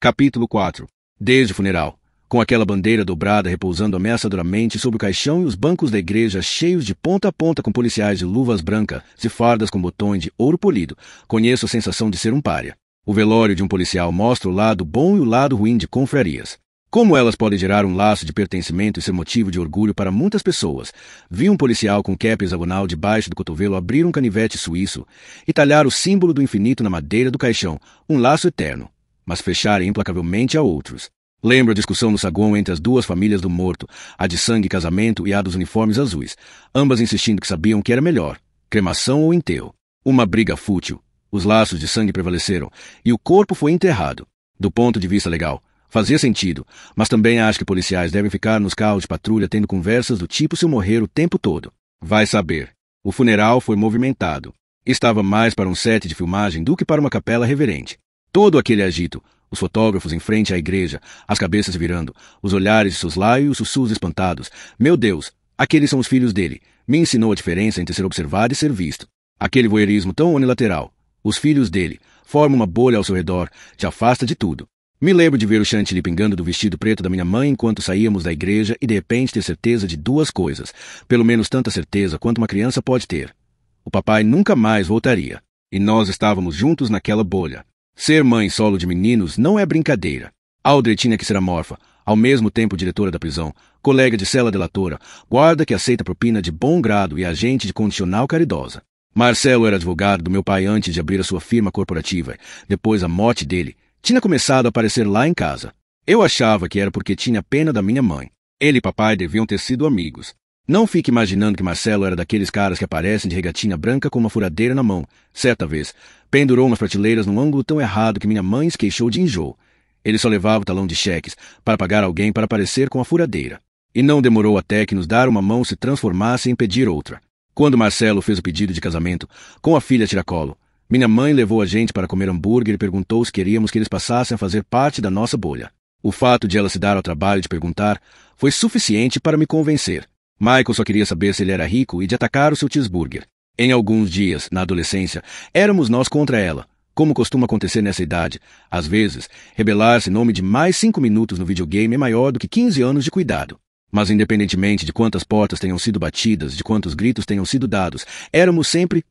Capítulo 4. Desde o funeral. Com aquela bandeira dobrada repousando ameaçadoramente sobre o caixão e os bancos da igreja cheios de ponta a ponta com policiais de luvas brancas e fardas com botões de ouro polido, conheço a sensação de ser um pária. O velório de um policial mostra o lado bom e o lado ruim de confrarias. Como elas podem gerar um laço de pertencimento e ser motivo de orgulho para muitas pessoas. Vi um policial com cap hexagonal debaixo do cotovelo abrir um canivete suíço e talhar o símbolo do infinito na madeira do caixão, um laço eterno, mas fechar implacavelmente a outros. Lembro a discussão no saguão entre as 2 famílias do morto, a de sangue e casamento e a dos uniformes azuis, ambas insistindo que sabiam que era melhor, cremação ou enterro. Uma briga fútil. Os laços de sangue prevaleceram, e o corpo foi enterrado. Do ponto de vista legal, fazia sentido, mas também acho que policiais devem ficar nos carros de patrulha tendo conversas do tipo se eu morrer o tempo todo. Vai saber. O funeral foi movimentado. Estava mais para um set de filmagem do que para uma capela reverente. Todo aquele agito, os fotógrafos em frente à igreja, as cabeças virando, os olhares de soslaio e os sussurros espantados. Meu Deus, aqueles são os filhos dele. Me ensinou a diferença entre ser observado e ser visto. Aquele voyeurismo tão unilateral. Os filhos dele formam uma bolha ao seu redor, te afasta de tudo. Me lembro de ver o chantilly pingando do vestido preto da minha mãe enquanto saíamos da igreja e de repente ter certeza de 2 coisas, pelo menos tanta certeza quanto uma criança pode ter. O papai nunca mais voltaria. E nós estávamos juntos naquela bolha. Ser mãe solo de meninos não é brincadeira. Audrey tinha que ser amorfa, ao mesmo tempo diretora da prisão, colega de cela delatora, guarda que aceita propina de bom grado e agente de condicional caridosa. Marcelo era advogado do meu pai antes de abrir a sua firma corporativa. Depois da morte dele, tinha começado a aparecer lá em casa. Eu achava que era porque tinha pena da minha mãe. Ele e papai deviam ter sido amigos. Não fique imaginando que Marcelo era daqueles caras que aparecem de regatinha branca com uma furadeira na mão. Certa vez, pendurou umas prateleiras num ângulo tão errado que minha mãe se queixou de enjoo. Ele só levava o talão de cheques para pagar alguém para aparecer com a furadeira. E não demorou até que nos dar uma mão se transformasse em pedir outra. Quando Marcelo fez o pedido de casamento, com a filha tiracolo, minha mãe levou a gente para comer hambúrguer e perguntou se queríamos que eles passassem a fazer parte da nossa bolha. O fato de ela se dar ao trabalho de perguntar foi suficiente para me convencer. Michael só queria saber se ele era rico e de atacar o seu cheeseburger. Em alguns dias, na adolescência, éramos nós contra ela. Como costuma acontecer nessa idade, às vezes, rebelar-se em nome de mais 5 minutos no videogame é maior do que 15 anos de cuidado. Mas independentemente de quantas portas tenham sido batidas, de quantos gritos tenham sido dados, éramos sempre,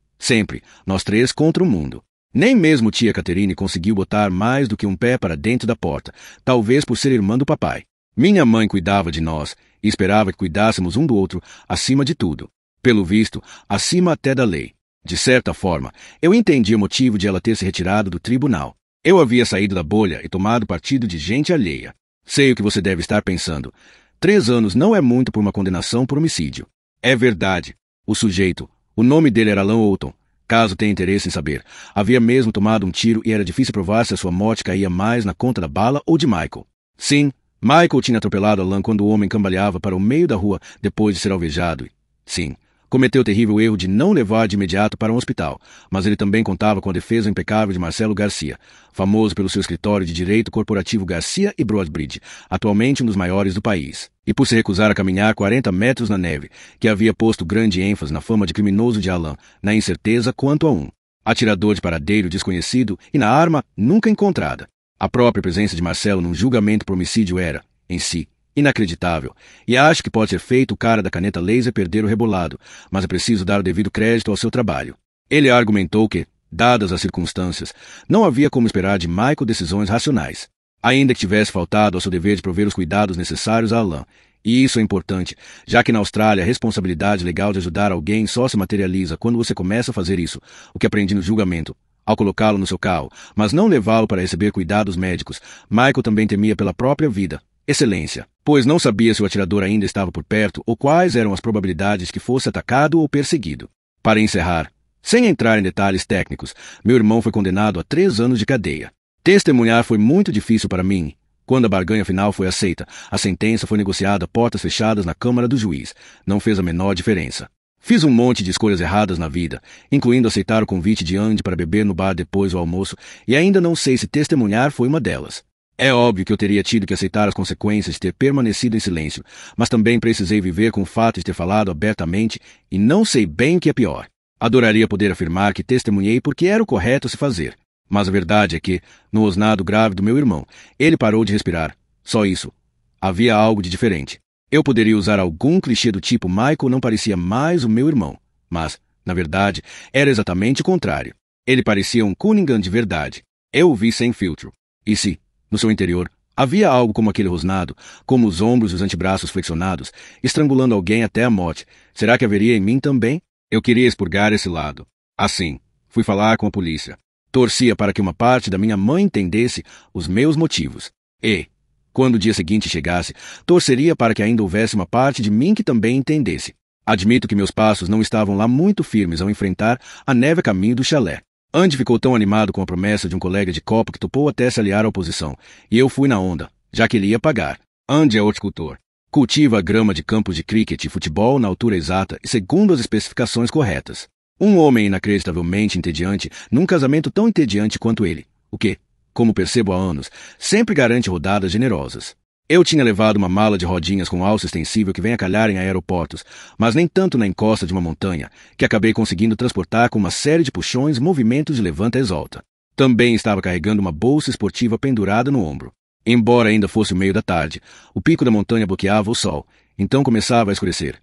nós três contra o mundo. Nem mesmo tia Caterine conseguiu botar mais do que um pé para dentro da porta, talvez por ser irmã do papai. Minha mãe cuidava de nós e esperava que cuidássemos um do outro acima de tudo. Pelo visto, acima até da lei. De certa forma, eu entendi o motivo de ela ter se retirado do tribunal. Eu havia saído da bolha e tomado partido de gente alheia. Sei o que você deve estar pensando. 3 anos não é muito por uma condenação por homicídio. É verdade. O sujeito, o nome dele era Alan Oughton. Caso tenha interesse em saber, havia mesmo tomado um tiro e era difícil provar se a sua morte caía mais na conta da bala ou de Michael. Sim, Michael tinha atropelado Alan quando o homem cambaleava para o meio da rua depois de ser alvejado. Sim, cometeu o terrível erro de não levar de imediato para um hospital, mas ele também contava com a defesa impecável de Marcelo Garcia, famoso pelo seu escritório de direito corporativo Garcia e Broadbridge, atualmente um dos maiores do país, e por se recusar a caminhar 40 metros na neve, que havia posto grande ênfase na fama de criminoso de Alan, na incerteza quanto a um atirador de paradeiro desconhecido e na arma nunca encontrada. A própria presença de Marcelo num julgamento por homicídio era, em si, inacreditável, e acho que pode ser feito o cara da caneta laser perder o rebolado, mas é preciso dar o devido crédito ao seu trabalho. Ele argumentou que, dadas as circunstâncias, não havia como esperar de Michael decisões racionais, ainda que tivesse faltado ao seu dever de prover os cuidados necessários a Alan. E isso é importante, já que na Austrália a responsabilidade legal de ajudar alguém só se materializa quando você começa a fazer isso, o que aprendi no julgamento. Ao colocá-lo no seu carro, mas não levá-lo para receber cuidados médicos, Michael também temia pela própria vida. Excelência, pois não sabia se o atirador ainda estava por perto ou quais eram as probabilidades que fosse atacado ou perseguido. Para encerrar, sem entrar em detalhes técnicos, meu irmão foi condenado a 3 anos de cadeia. Testemunhar foi muito difícil para mim. Quando a barganha final foi aceita, a sentença foi negociada a portas fechadas na Câmara do Juiz. Não fez a menor diferença. Fiz um monte de escolhas erradas na vida, incluindo aceitar o convite de Andy para beber no bar depois do almoço, e ainda não sei se testemunhar foi uma delas. É óbvio que eu teria tido que aceitar as consequências de ter permanecido em silêncio, mas também precisei viver com o fato de ter falado abertamente e não sei bem o que é pior. Adoraria poder afirmar que testemunhei porque era o correto a se fazer, mas a verdade é que, no rosnado grave do meu irmão, ele parou de respirar. Só isso. Havia algo de diferente. Eu poderia usar algum clichê do tipo Michael não parecia mais o meu irmão, mas, na verdade, era exatamente o contrário. Ele parecia um Cunningham de verdade. Eu o vi sem filtro. E se, no seu interior, havia algo como aquele rosnado, como os ombros e os antebraços flexionados, estrangulando alguém até a morte, será que haveria em mim também? Eu queria expurgar esse lado. Assim, fui falar com a polícia. Torcia para que uma parte da minha mãe entendesse os meus motivos. E, quando o dia seguinte chegasse, torceria para que ainda houvesse uma parte de mim que também entendesse. Admito que meus passos não estavam lá muito firmes ao enfrentar a neve a caminho do chalé. Andy ficou tão animado com a promessa de um colega de copa que topou até se aliar à oposição, e eu fui na onda, já que ele ia pagar. Andy é horticultor. Cultiva a grama de campos de cricket e futebol na altura exata e segundo as especificações corretas. Um homem inacreditavelmente entediante num casamento tão entediante quanto ele, o que, como percebo há anos, sempre garante rodadas generosas. Eu tinha levado uma mala de rodinhas com alça extensível que vem a calhar em aeroportos, mas nem tanto na encosta de uma montanha, que acabei conseguindo transportar com uma série de puxões e movimentos de levanta e exalta. Também estava carregando uma bolsa esportiva pendurada no ombro. Embora ainda fosse o meio da tarde, o pico da montanha bloqueava o sol, então começava a escurecer.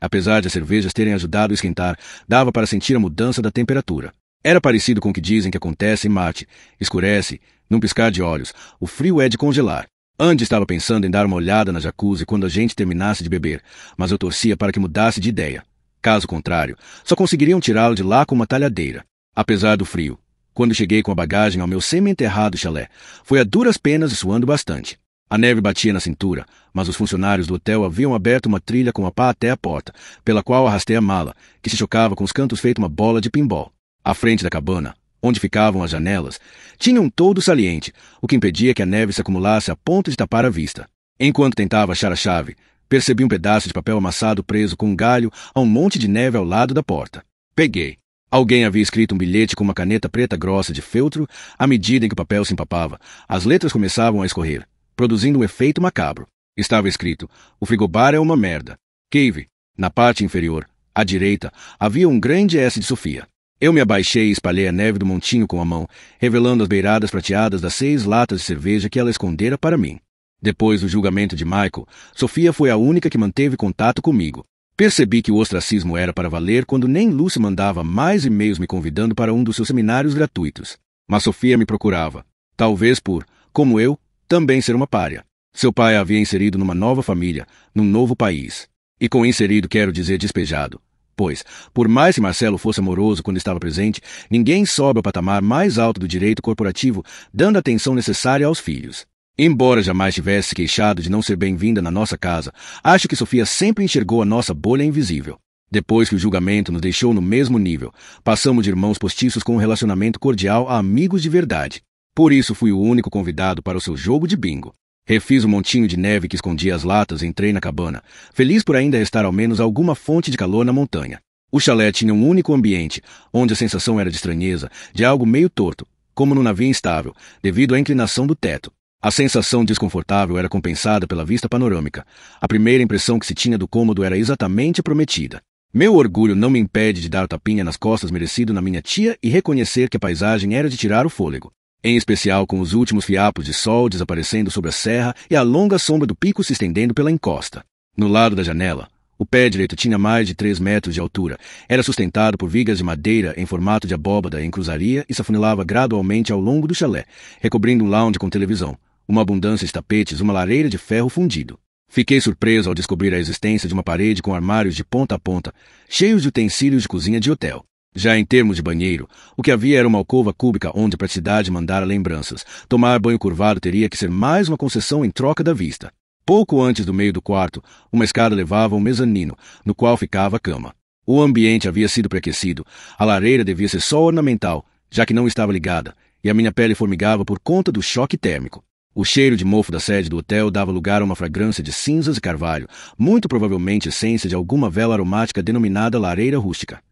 Apesar de as cervejas terem ajudado a esquentar, dava para sentir a mudança da temperatura. Era parecido com o que dizem que acontece em Marte. Escurece, num piscar de olhos, o frio é de congelar. Andy estava pensando em dar uma olhada na jacuzzi quando a gente terminasse de beber, mas eu torcia para que mudasse de ideia. Caso contrário, só conseguiriam tirá-lo de lá com uma talhadeira. Apesar do frio, quando cheguei com a bagagem ao meu semi-enterrado chalé, foi a duras penas e suando bastante. A neve batia na cintura, mas os funcionários do hotel haviam aberto uma trilha com a pá até a porta, pela qual arrastei a mala, que se chocava com os cantos feito uma bola de pinball. À frente da cabana, onde ficavam as janelas, tinha um toldo saliente, o que impedia que a neve se acumulasse a ponto de tapar a vista. Enquanto tentava achar a chave, percebi um pedaço de papel amassado preso com um galho a um monte de neve ao lado da porta. Peguei. Alguém havia escrito um bilhete com uma caneta preta grossa de feltro. À medida em que o papel se empapava, as letras começavam a escorrer, produzindo um efeito macabro. Estava escrito: o frigobar é uma merda. Cave. Na parte inferior, à direita, havia um grande S de Sofia. Eu me abaixei e espalhei a neve do montinho com a mão, revelando as beiradas prateadas das 6 latas de cerveja que ela escondera para mim. Depois do julgamento de Michael, Sofia foi a única que manteve contato comigo. Percebi que o ostracismo era para valer quando nem Lucy mandava mais e-mails me convidando para um dos seus seminários gratuitos. Mas Sofia me procurava. Talvez por, como eu, também ser uma pária. Seu pai a havia inserido numa nova família, num novo país. E com inserido quero dizer despejado. Pois, por mais que Marcelo fosse amoroso quando estava presente, ninguém sobe ao patamar mais alto do direito corporativo, dando a atenção necessária aos filhos. Embora jamais tivesse se queixado de não ser bem-vinda na nossa casa, acho que Sofia sempre enxergou a nossa bolha invisível. Depois que o julgamento nos deixou no mesmo nível, passamos de irmãos postiços com um relacionamento cordial a amigos de verdade. Por isso fui o único convidado para o seu jogo de bingo. Refiz o montinho de neve que escondia as latas e entrei na cabana, feliz por ainda restar ao menos alguma fonte de calor na montanha. O chalé tinha um único ambiente, onde a sensação era de estranheza, de algo meio torto, como num navio instável, devido à inclinação do teto. A sensação desconfortável era compensada pela vista panorâmica. A primeira impressão que se tinha do cômodo era exatamente a prometida. Meu orgulho não me impede de dar o tapinha nas costas merecido na minha tia e reconhecer que a paisagem era de tirar o fôlego. Em especial com os últimos fiapos de sol desaparecendo sobre a serra e a longa sombra do pico se estendendo pela encosta. No lado da janela, o pé direito tinha mais de 3 metros de altura. Era sustentado por vigas de madeira em formato de abóbada em cruzaria e se afunilava gradualmente ao longo do chalé, recobrindo um lounge com televisão, uma abundância de tapetes, uma lareira de ferro fundido. Fiquei surpreso ao descobrir a existência de uma parede com armários de ponta a ponta, cheios de utensílios de cozinha de hotel. Já em termos de banheiro, o que havia era uma alcova cúbica onde a praticidade mandara lembranças. Tomar banho curvado teria que ser mais uma concessão em troca da vista. Pouco antes do meio do quarto, uma escada levava ao mezanino, no qual ficava a cama. O ambiente havia sido pré-aquecido, a lareira devia ser só ornamental, já que não estava ligada, e a minha pele formigava por conta do choque térmico. O cheiro de mofo da sede do hotel dava lugar a uma fragrância de cinzas e carvalho, muito provavelmente essência de alguma vela aromática denominada lareira rústica.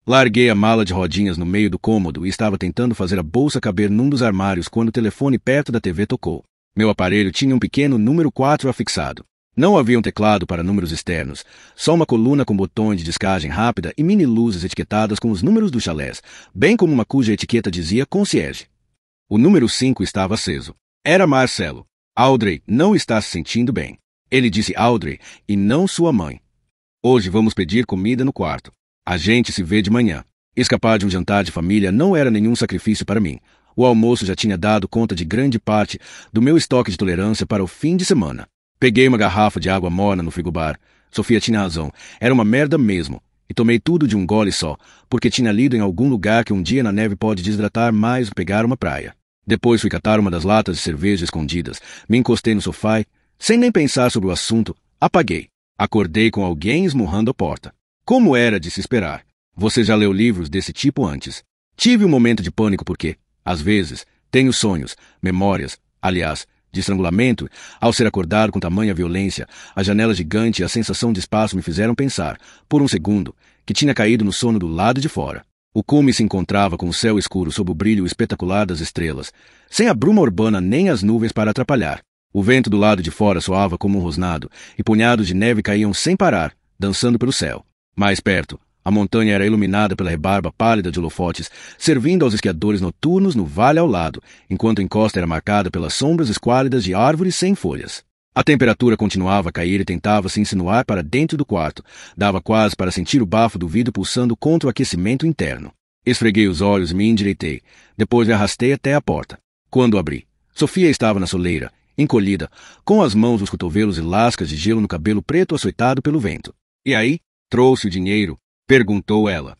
Larguei a mala de rodinhas no meio do cômodo e estava tentando fazer a bolsa caber num dos armários quando o telefone perto da TV tocou. Meu aparelho tinha um pequeno número 4 afixado. Não havia um teclado para números externos, só uma coluna com botões de descagem rápida e mini luzes etiquetadas com os números dos chalés, bem como uma cuja etiqueta dizia concierge. O número 5 estava aceso. Era Marcelo. Audrey não está se sentindo bem. Ele disse Audrey e não sua mãe. Hoje vamos pedir comida no quarto. A gente se vê de manhã. Escapar de um jantar de família não era nenhum sacrifício para mim. O almoço já tinha dado conta de grande parte do meu estoque de tolerância para o fim de semana. Peguei uma garrafa de água morna no frigobar. Sofia tinha razão. Era uma merda mesmo. E tomei tudo de um gole só, porque tinha lido em algum lugar que um dia na neve pode desidratar mais do que pegar uma praia. Depois fui catar uma das latas de cerveja escondidas. Me encostei no sofá e, sem nem pensar sobre o assunto, apaguei. Acordei com alguém esmurrando a porta. Como era de se esperar. Você já leu livros desse tipo antes. Tive um momento de pânico porque, às vezes, tenho sonhos, memórias, aliás, de estrangulamento. Ao ser acordado com tamanha violência, a janela gigante e a sensação de espaço me fizeram pensar, por um segundo, que tinha caído no sono do lado de fora. O cume se encontrava com o céu escuro sob o brilho espetacular das estrelas, sem a bruma urbana nem as nuvens para atrapalhar. O vento do lado de fora soava como um rosnado, e punhados de neve caíam sem parar, dançando pelo céu. Mais perto, a montanha era iluminada pela rebarba pálida de holofotes, servindo aos esquiadores noturnos no vale ao lado, enquanto a encosta era marcada pelas sombras esquálidas de árvores sem folhas. A temperatura continuava a cair e tentava se insinuar para dentro do quarto. Dava quase para sentir o bafo do vidro pulsando contra o aquecimento interno. Esfreguei os olhos e me endireitei. Depois me arrastei até a porta. Quando abri, Sofia estava na soleira, encolhida, com as mãos nos cotovelos e lascas de gelo no cabelo preto açoitado pelo vento. E aí? Trouxe o dinheiro? Perguntou ela.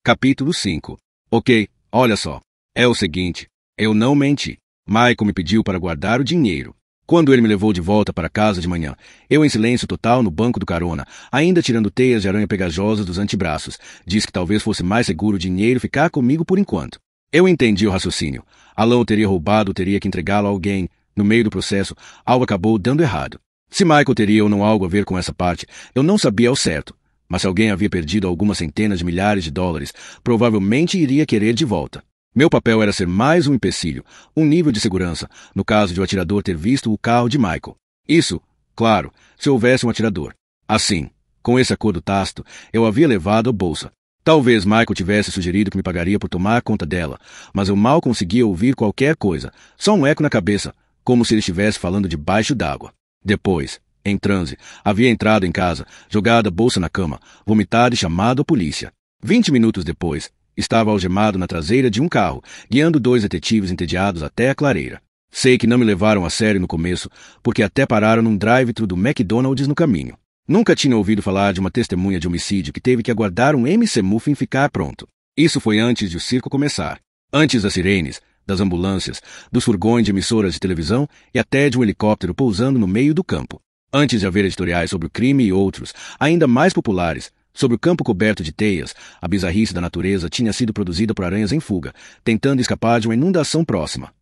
Capítulo 5. Ok, olha só. É o seguinte. Eu não menti. Michael me pediu para guardar o dinheiro. Quando ele me levou de volta para casa de manhã, eu em silêncio total no banco do carona, ainda tirando teias de aranha pegajosas dos antebraços, disse que talvez fosse mais seguro o dinheiro ficar comigo por enquanto. Eu entendi o raciocínio. Alan o teria roubado ou teria que entregá-lo a alguém. No meio do processo, algo acabou dando errado. Se Michael teria ou não algo a ver com essa parte, eu não sabia ao certo. Mas se alguém havia perdido algumas centenas de milhares de dólares, provavelmente iria querer de volta. Meu papel era ser mais um empecilho, um nível de segurança, no caso de o atirador ter visto o carro de Michael. Isso, claro, se houvesse um atirador. Assim, com esse acordo tácito, eu havia levado a bolsa. Talvez Michael tivesse sugerido que me pagaria por tomar conta dela, mas eu mal conseguia ouvir qualquer coisa, só um eco na cabeça, como se ele estivesse falando debaixo d'água. Depois, em transe, havia entrado em casa, jogado a bolsa na cama, vomitado e chamado a polícia. 20 minutos depois, estava algemado na traseira de um carro, guiando 2 detetives entediados até a clareira. Sei que não me levaram a sério no começo, porque até pararam num drive-thru do McDonald's no caminho. Nunca tinha ouvido falar de uma testemunha de homicídio que teve que aguardar um MC Muffin ficar pronto. Isso foi antes de o circo começar. Antes das sirenes, das ambulâncias, dos furgões de emissoras de televisão e até de um helicóptero pousando no meio do campo. Antes de haver editoriais sobre o crime e outros, ainda mais populares, sobre o campo coberto de teias, a bizarrice da natureza tinha sido produzida por aranhas em fuga, tentando escapar de uma inundação próxima.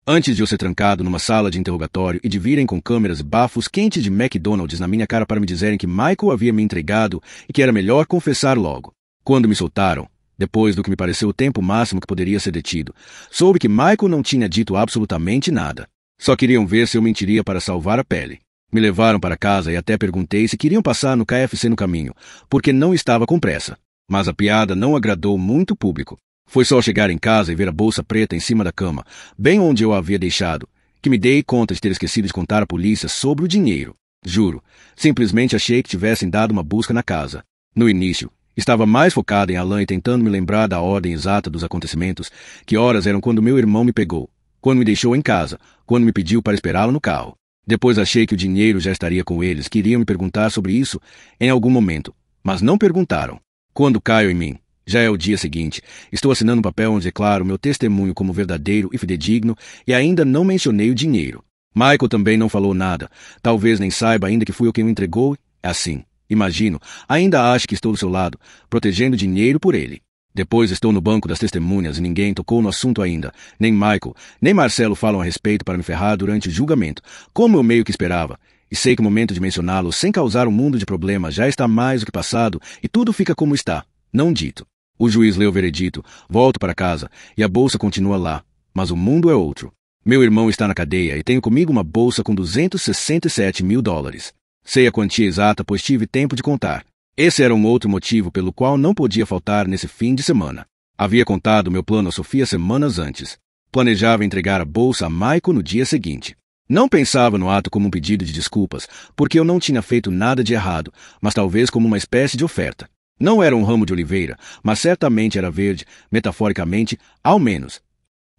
Antes de eu ser trancado numa sala de interrogatório e de virem com câmeras e bafos quentes de McDonald's na minha cara para me dizerem que Michael havia me entregado e que era melhor confessar logo. Quando me soltaram, depois do que me pareceu o tempo máximo que poderia ser detido, soube que Michael não tinha dito absolutamente nada. Só queriam ver se eu mentiria para salvar a pele. Me levaram para casa e até perguntei se queriam passar no KFC no caminho, porque não estava com pressa. Mas a piada não agradou muito o público. Foi só chegar em casa e ver a bolsa preta em cima da cama, bem onde eu a havia deixado, que me dei conta de ter esquecido de contar à polícia sobre o dinheiro. Juro, simplesmente achei que tivessem dado uma busca na casa. No início, estava mais focado em Alan e tentando me lembrar da ordem exata dos acontecimentos, que horas eram quando meu irmão me pegou, quando me deixou em casa, quando me pediu para esperá-lo no carro. Depois achei que o dinheiro já estaria com eles, que iriam me perguntar sobre isso em algum momento, mas não perguntaram. Quando caio em mim, já é o dia seguinte, estou assinando um papel onde declaro meu testemunho como verdadeiro e fidedigno e ainda não mencionei o dinheiro. Michael também não falou nada, talvez nem saiba ainda que fui eu quem o entregou, assim, imagino, ainda acho que estou do seu lado, protegendo o dinheiro por ele. Depois estou no banco das testemunhas e ninguém tocou no assunto ainda. Nem Michael, nem Marcelo falam a respeito para me ferrar durante o julgamento, como eu meio que esperava. E sei que o momento de mencioná-lo sem causar um mundo de problemas já está mais do que passado e tudo fica como está, não dito. O juiz lê o veredito, volto para casa e a bolsa continua lá, mas o mundo é outro. Meu irmão está na cadeia e tenho comigo uma bolsa com 267 mil dólares. Sei a quantia exata, pois tive tempo de contar. Esse era um outro motivo pelo qual não podia faltar nesse fim de semana. Havia contado meu plano a Sofia semanas antes. Planejava entregar a bolsa a Michael no dia seguinte. Não pensava no ato como um pedido de desculpas, porque eu não tinha feito nada de errado, mas talvez como uma espécie de oferta. Não era um ramo de oliveira, mas certamente era verde, metaforicamente, ao menos.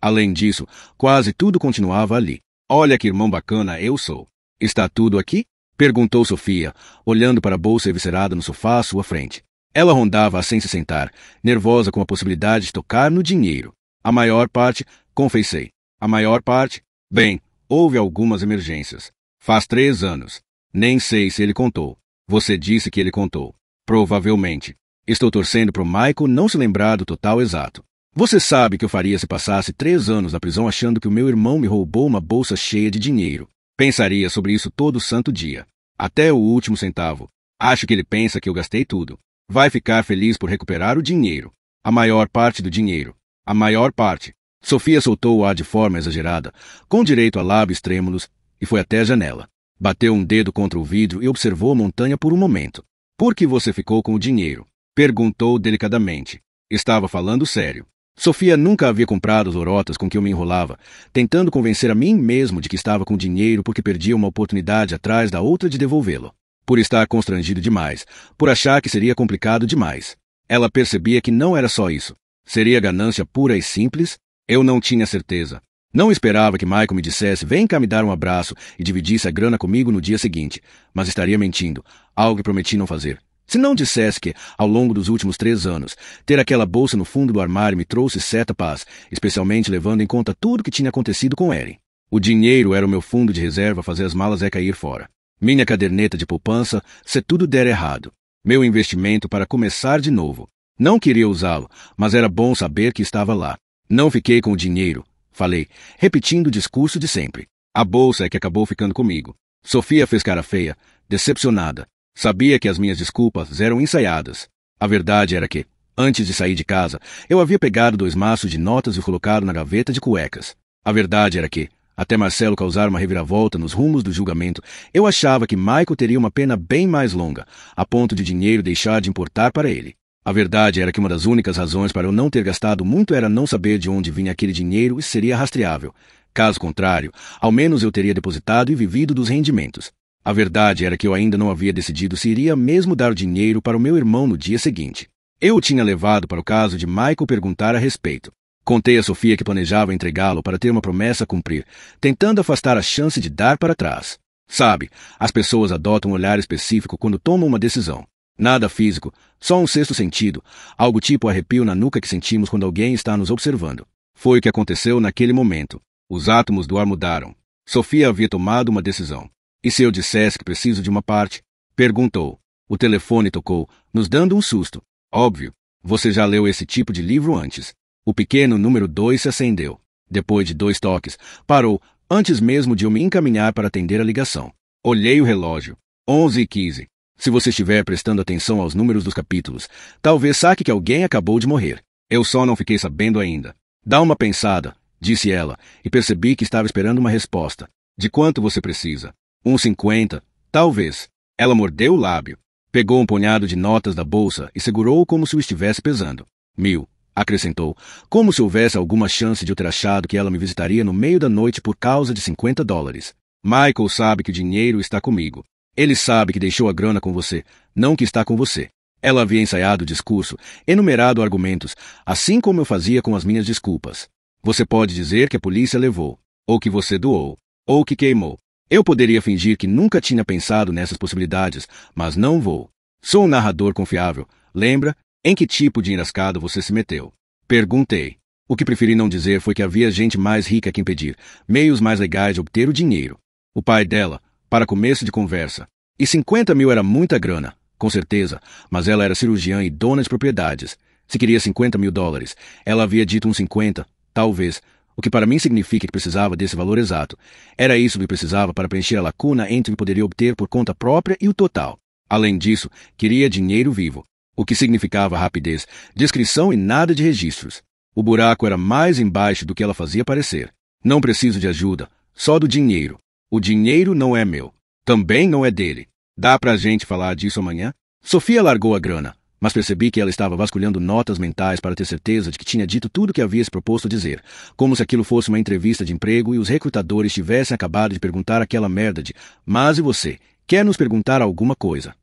Além disso, quase tudo continuava ali. Olha que irmão bacana eu sou. Está tudo aqui? Perguntou Sofia, olhando para a bolsa eviscerada no sofá à sua frente. Ela rondava sem se sentar, nervosa com a possibilidade de tocar no dinheiro. A maior parte, confessei. A maior parte? Bem, houve algumas emergências. Faz 3 anos. Nem sei se ele contou. Você disse que ele contou. Provavelmente. Estou torcendo para o Michael não se lembrar do total exato. Você sabe que eu faria se passasse 3 anos na prisão achando que o meu irmão me roubou uma bolsa cheia de dinheiro. Pensaria sobre isso todo santo dia. Até o último centavo. Acho que ele pensa que eu gastei tudo. Vai ficar feliz por recuperar o dinheiro. A maior parte do dinheiro. A maior parte. Sofia soltou o ar de forma exagerada, com direito a lábios trêmulos, e foi até a janela. Bateu um dedo contra o vidro e observou a montanha por um momento. Por que você ficou com o dinheiro? Perguntou delicadamente. Estava falando sério. Sofia nunca havia comprado as lorotas com que eu me enrolava, tentando convencer a mim mesmo de que estava com dinheiro porque perdia uma oportunidade atrás da outra de devolvê-lo. Por estar constrangido demais, por achar que seria complicado demais. Ela percebia que não era só isso. Seria ganância pura e simples? Eu não tinha certeza. Não esperava que Michael me dissesse, vem cá me dar um abraço e dividisse a grana comigo no dia seguinte, mas estaria mentindo, algo que prometi não fazer. Se não dissesse que, ao longo dos últimos 3 anos, ter aquela bolsa no fundo do armário me trouxe certa paz, especialmente levando em conta tudo que tinha acontecido com Erin. O dinheiro era o meu fundo de reserva, fazer as malas é cair fora. Minha caderneta de poupança, se tudo der errado. Meu investimento para começar de novo. Não queria usá-lo, mas era bom saber que estava lá. Não fiquei com o dinheiro, falei, repetindo o discurso de sempre. A bolsa é que acabou ficando comigo. Sofia fez cara feia, decepcionada. Sabia que as minhas desculpas eram ensaiadas. A verdade era que, antes de sair de casa, eu havia pegado 2 maços de notas e colocado na gaveta de cuecas. A verdade era que, até Marcelo causar uma reviravolta nos rumos do julgamento, eu achava que Michael teria uma pena bem mais longa, a ponto de dinheiro deixar de importar para ele. A verdade era que uma das únicas razões para eu não ter gastado muito era não saber de onde vinha aquele dinheiro e seria rastreável. Caso contrário, ao menos eu teria depositado e vivido dos rendimentos. A verdade era que eu ainda não havia decidido se iria mesmo dar dinheiro para o meu irmão no dia seguinte. Eu o tinha levado para o caso de Michael perguntar a respeito. Contei a Sofia que planejava entregá-lo para ter uma promessa a cumprir, tentando afastar a chance de dar para trás. Sabe, as pessoas adotam um olhar específico quando tomam uma decisão. Nada físico, só um sexto sentido, algo tipo o arrepio na nuca que sentimos quando alguém está nos observando. Foi o que aconteceu naquele momento. Os átomos do ar mudaram. Sofia havia tomado uma decisão. E se eu dissesse que preciso de uma parte? Perguntou. O telefone tocou, nos dando um susto. Óbvio, você já leu esse tipo de livro antes. O pequeno número 2 se acendeu. Depois de 2 toques, parou, antes mesmo de eu me encaminhar para atender a ligação. Olhei o relógio. 11h15. Se você estiver prestando atenção aos números dos capítulos, talvez saque que alguém acabou de morrer. Eu só não fiquei sabendo ainda. Dá uma pensada, disse ela, e percebi que estava esperando uma resposta. De quanto você precisa? 1,50, talvez. Ela mordeu o lábio. Pegou um punhado de notas da bolsa e segurou-o como se o estivesse pesando. 1.000. Acrescentou, como se houvesse alguma chance de eu ter achado que ela me visitaria no meio da noite por causa de $50. Michael sabe que o dinheiro está comigo. Ele sabe que deixou a grana com você, não que está com você. Ela havia ensaiado o discurso, enumerado argumentos, assim como eu fazia com as minhas desculpas. Você pode dizer que a polícia levou, ou que você doou, ou que queimou. Eu poderia fingir que nunca tinha pensado nessas possibilidades, mas não vou. Sou um narrador confiável, lembra? Em que tipo de enrascado você se meteu? Perguntei. O que preferi não dizer foi que havia gente mais rica que impedir, meios mais legais de obter o dinheiro. O pai dela, para começo de conversa. E 50 mil era muita grana, com certeza, mas ela era cirurgiã e dona de propriedades. Se queria $50.000, ela havia dito uns 50, talvez, o que para mim significa que precisava desse valor exato. Era isso que precisava para preencher a lacuna entre o que poderia obter por conta própria e o total. Além disso, queria dinheiro vivo. O que significava rapidez, discrição e nada de registros. O buraco era mais embaixo do que ela fazia parecer. Não preciso de ajuda, só do dinheiro. O dinheiro não é meu. Também não é dele. Dá pra gente falar disso amanhã? Sofia largou a grana, mas percebi que ela estava vasculhando notas mentais para ter certeza de que tinha dito tudo o que havia se proposto dizer, como se aquilo fosse uma entrevista de emprego e os recrutadores tivessem acabado de perguntar aquela merda de "Mas e você? Quer nos perguntar alguma coisa?"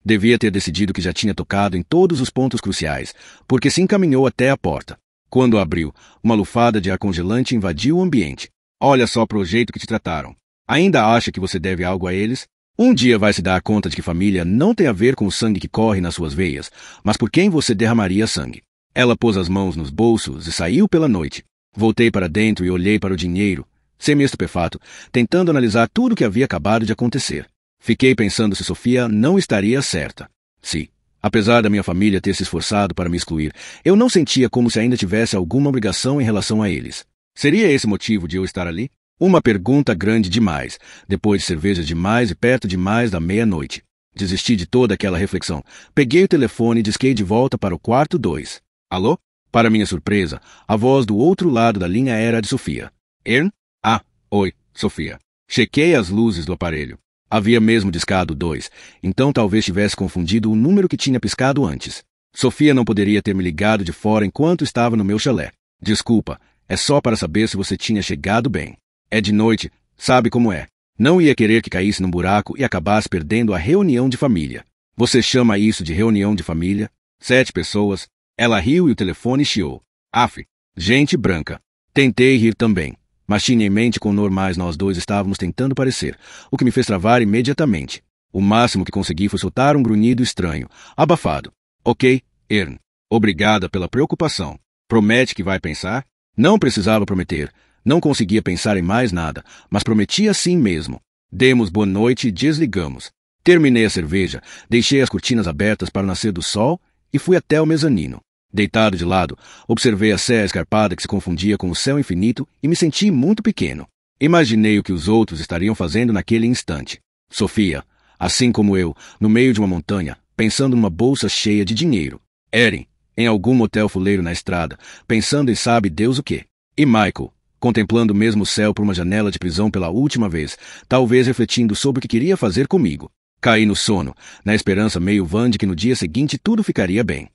Devia ter decidido que já tinha tocado em todos os pontos cruciais, porque se encaminhou até a porta. Quando abriu, uma lufada de ar congelante invadiu o ambiente. Olha só pro jeito que te trataram. Ainda acha que você deve algo a eles? Um dia vai se dar conta de que família não tem a ver com o sangue que corre nas suas veias, mas por quem você derramaria sangue. Ela pôs as mãos nos bolsos e saiu pela noite. Voltei para dentro e olhei para o dinheiro, semi-estupefato, tentando analisar tudo o que havia acabado de acontecer. Fiquei pensando se Sofia não estaria certa. Se, apesar da minha família ter se esforçado para me excluir, eu não sentia como se ainda tivesse alguma obrigação em relação a eles. Seria esse o motivo de eu estar ali? Uma pergunta grande demais, depois de cerveja demais e perto demais da meia-noite. Desisti de toda aquela reflexão. Peguei o telefone e disquei de volta para o quarto 2. Alô? Para minha surpresa, a voz do outro lado da linha era a de Sofia. Ern? Ah, oi, Sofia. Chequei as luzes do aparelho. Havia mesmo discado 2, então talvez tivesse confundido o número que tinha piscado antes. Sofia não poderia ter me ligado de fora enquanto estava no meu chalé. Desculpa, é só para saber se você tinha chegado bem. É de noite, sabe como é. Não ia querer que caísse num buraco e acabasse perdendo a reunião de família. Você chama isso de reunião de família? 7 pessoas. Ela riu e o telefone chiou. Aff, gente branca. Tentei rir também. Mas tinha em mente quão normais nós dois estávamos tentando parecer, o que me fez travar imediatamente. O máximo que consegui foi soltar um grunhido estranho, abafado. Ok, Ern. Obrigada pela preocupação. Promete que vai pensar? Não precisava prometer. Não conseguia pensar em mais nada, mas prometi a si mesmo. Demos boa noite e desligamos. Terminei a cerveja, deixei as cortinas abertas para o nascer do sol e fui até o mezanino. Deitado de lado, observei a serra escarpada que se confundia com o céu infinito e me senti muito pequeno. Imaginei o que os outros estariam fazendo naquele instante. Sofia, assim como eu, no meio de uma montanha, pensando numa bolsa cheia de dinheiro. Erin, em algum motel fuleiro na estrada, pensando em sabe Deus o quê. E Michael, contemplando mesmo o céu por uma janela de prisão pela última vez, talvez refletindo sobre o que queria fazer comigo. Caí no sono, na esperança meio vã de que no dia seguinte tudo ficaria bem.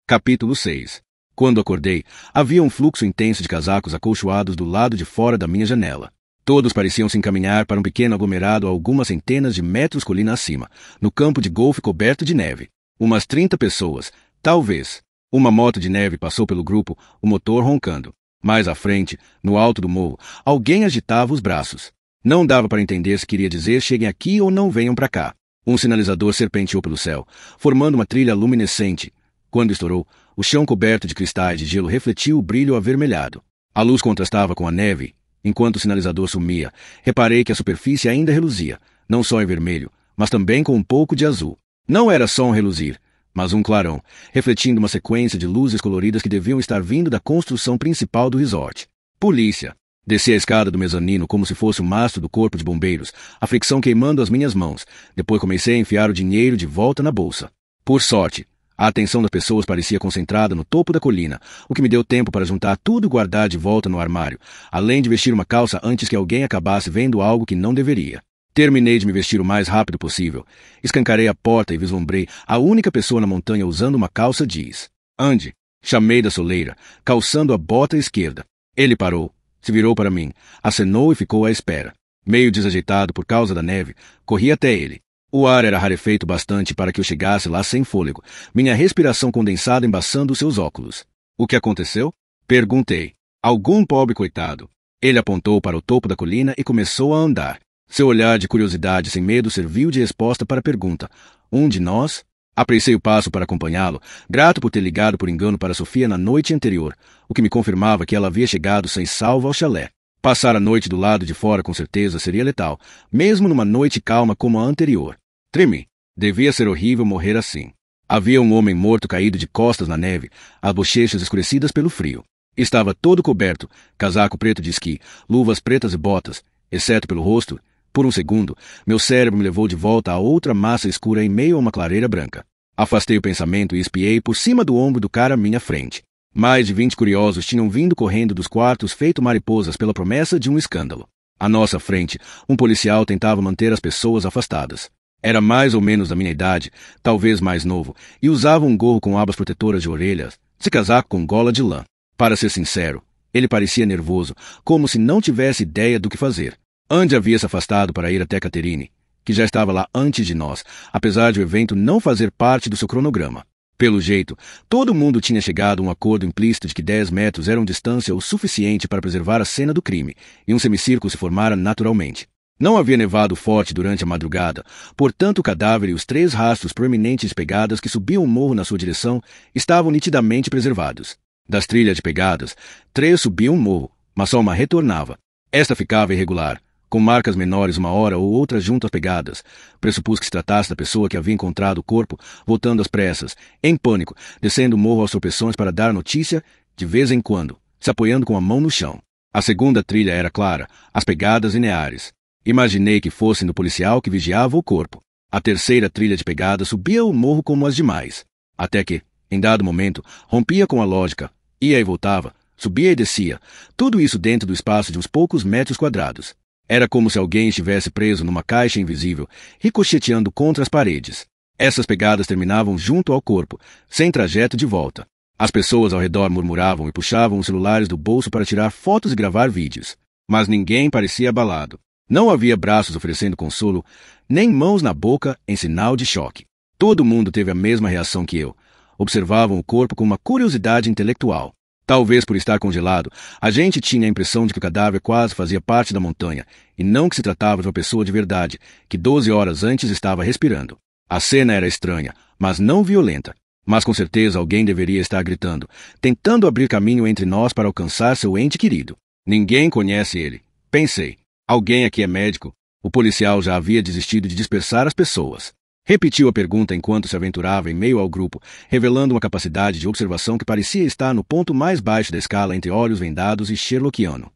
Capítulo 6. Quando acordei, havia um fluxo intenso de casacos acolchoados do lado de fora da minha janela. Todos pareciam se encaminhar para um pequeno aglomerado a algumas centenas de metros colina acima, no campo de golfe coberto de neve. Umas 30 pessoas, talvez. Uma moto de neve passou pelo grupo, o motor roncando. Mais à frente, no alto do morro, alguém agitava os braços. Não dava para entender se queria dizer cheguem aqui ou não venham para cá. Um sinalizador serpenteou pelo céu, formando uma trilha luminescente. Quando estourou, o chão coberto de cristais de gelo refletiu o brilho avermelhado. A luz contrastava com a neve. Enquanto o sinalizador sumia, reparei que a superfície ainda reluzia, não só em vermelho, mas também com um pouco de azul. Não era só um reluzir, mas um clarão, refletindo uma sequência de luzes coloridas que deviam estar vindo da construção principal do resort. Polícia! Desci a escada do mezanino como se fosse o mastro do corpo de bombeiros, a fricção queimando as minhas mãos. Depois comecei a enfiar o dinheiro de volta na bolsa. Por sorte, a atenção das pessoas parecia concentrada no topo da colina, o que me deu tempo para juntar tudo e guardar de volta no armário, além de vestir uma calça antes que alguém acabasse vendo algo que não deveria. Terminei de me vestir o mais rápido possível. Escancarei a porta e vislumbrei a única pessoa na montanha usando uma calça jeans. Andy, chamei da soleira, calçando a bota esquerda. Ele parou, se virou para mim, acenou e ficou à espera. Meio desajeitado por causa da neve, corri até ele. O ar era rarefeito bastante para que eu chegasse lá sem fôlego, minha respiração condensada embaçando seus óculos. O que aconteceu? Perguntei. Algum pobre coitado. Ele apontou para o topo da colina e começou a andar. Seu olhar de curiosidade sem medo serviu de resposta para a pergunta. Um de nós? Apressei o passo para acompanhá-lo, grato por ter ligado por engano para Sofia na noite anterior, o que me confirmava que ela havia chegado sem salvo ao chalé. Passar a noite do lado de fora com certeza seria letal, mesmo numa noite calma como a anterior. Tremi. Devia ser horrível morrer assim. Havia um homem morto caído de costas na neve, as bochechas escurecidas pelo frio. Estava todo coberto, casaco preto de esqui, luvas pretas e botas, exceto pelo rosto. Por um segundo, meu cérebro me levou de volta a outra massa escura em meio a uma clareira branca. Afastei o pensamento e espiei por cima do ombro do cara à minha frente. Mais de 20 curiosos tinham vindo correndo dos quartos feito mariposas pela promessa de um escândalo. À nossa frente, um policial tentava manter as pessoas afastadas. Era mais ou menos da minha idade, talvez mais novo, e usava um gorro com abas protetoras de orelhas, de casaco com gola de lã. Para ser sincero, ele parecia nervoso, como se não tivesse ideia do que fazer. Andy havia se afastado para ir até Catherine, que já estava lá antes de nós, apesar de o evento não fazer parte do seu cronograma. Pelo jeito, todo mundo tinha chegado a um acordo implícito de que 10 metros eram distância o suficiente para preservar a cena do crime, e um semicírculo se formara naturalmente. Não havia nevado forte durante a madrugada, portanto o cadáver e os 3 rastros proeminentes de pegadas que subiam o morro na sua direção estavam nitidamente preservados. Das trilhas de pegadas, 3 subiam o morro, mas só uma retornava. Esta ficava irregular, com marcas menores uma hora ou outra junto às pegadas. Pressupus que se tratasse da pessoa que havia encontrado o corpo, voltando às pressas, em pânico, descendo o morro aos tropeções para dar notícia, de vez em quando, se apoiando com a mão no chão. A segunda trilha era clara, as pegadas lineares. Imaginei que fossem do policial que vigiava o corpo. A terceira trilha de pegadas subia o morro como as demais. Até que, em dado momento, rompia com a lógica, ia e voltava, subia e descia, tudo isso dentro do espaço de uns poucos metros quadrados. Era como se alguém estivesse preso numa caixa invisível, ricocheteando contra as paredes. Essas pegadas terminavam junto ao corpo, sem trajeto de volta. As pessoas ao redor murmuravam e puxavam os celulares do bolso para tirar fotos e gravar vídeos. Mas ninguém parecia abalado. Não havia braços oferecendo consolo, nem mãos na boca em sinal de choque. Todo mundo teve a mesma reação que eu. Observavam o corpo com uma curiosidade intelectual. Talvez por estar congelado, a gente tinha a impressão de que o cadáver quase fazia parte da montanha, e não que se tratava de uma pessoa de verdade, que 12 horas antes estava respirando. A cena era estranha, mas não violenta. Mas com certeza alguém deveria estar gritando, tentando abrir caminho entre nós para alcançar seu ente querido. Ninguém conhece ele. Pensei. Alguém aqui é médico? O policial já havia desistido de dispersar as pessoas. Repetiu a pergunta enquanto se aventurava em meio ao grupo, revelando uma capacidade de observação que parecia estar no ponto mais baixo da escala entre olhos vendados e Sherlockiano.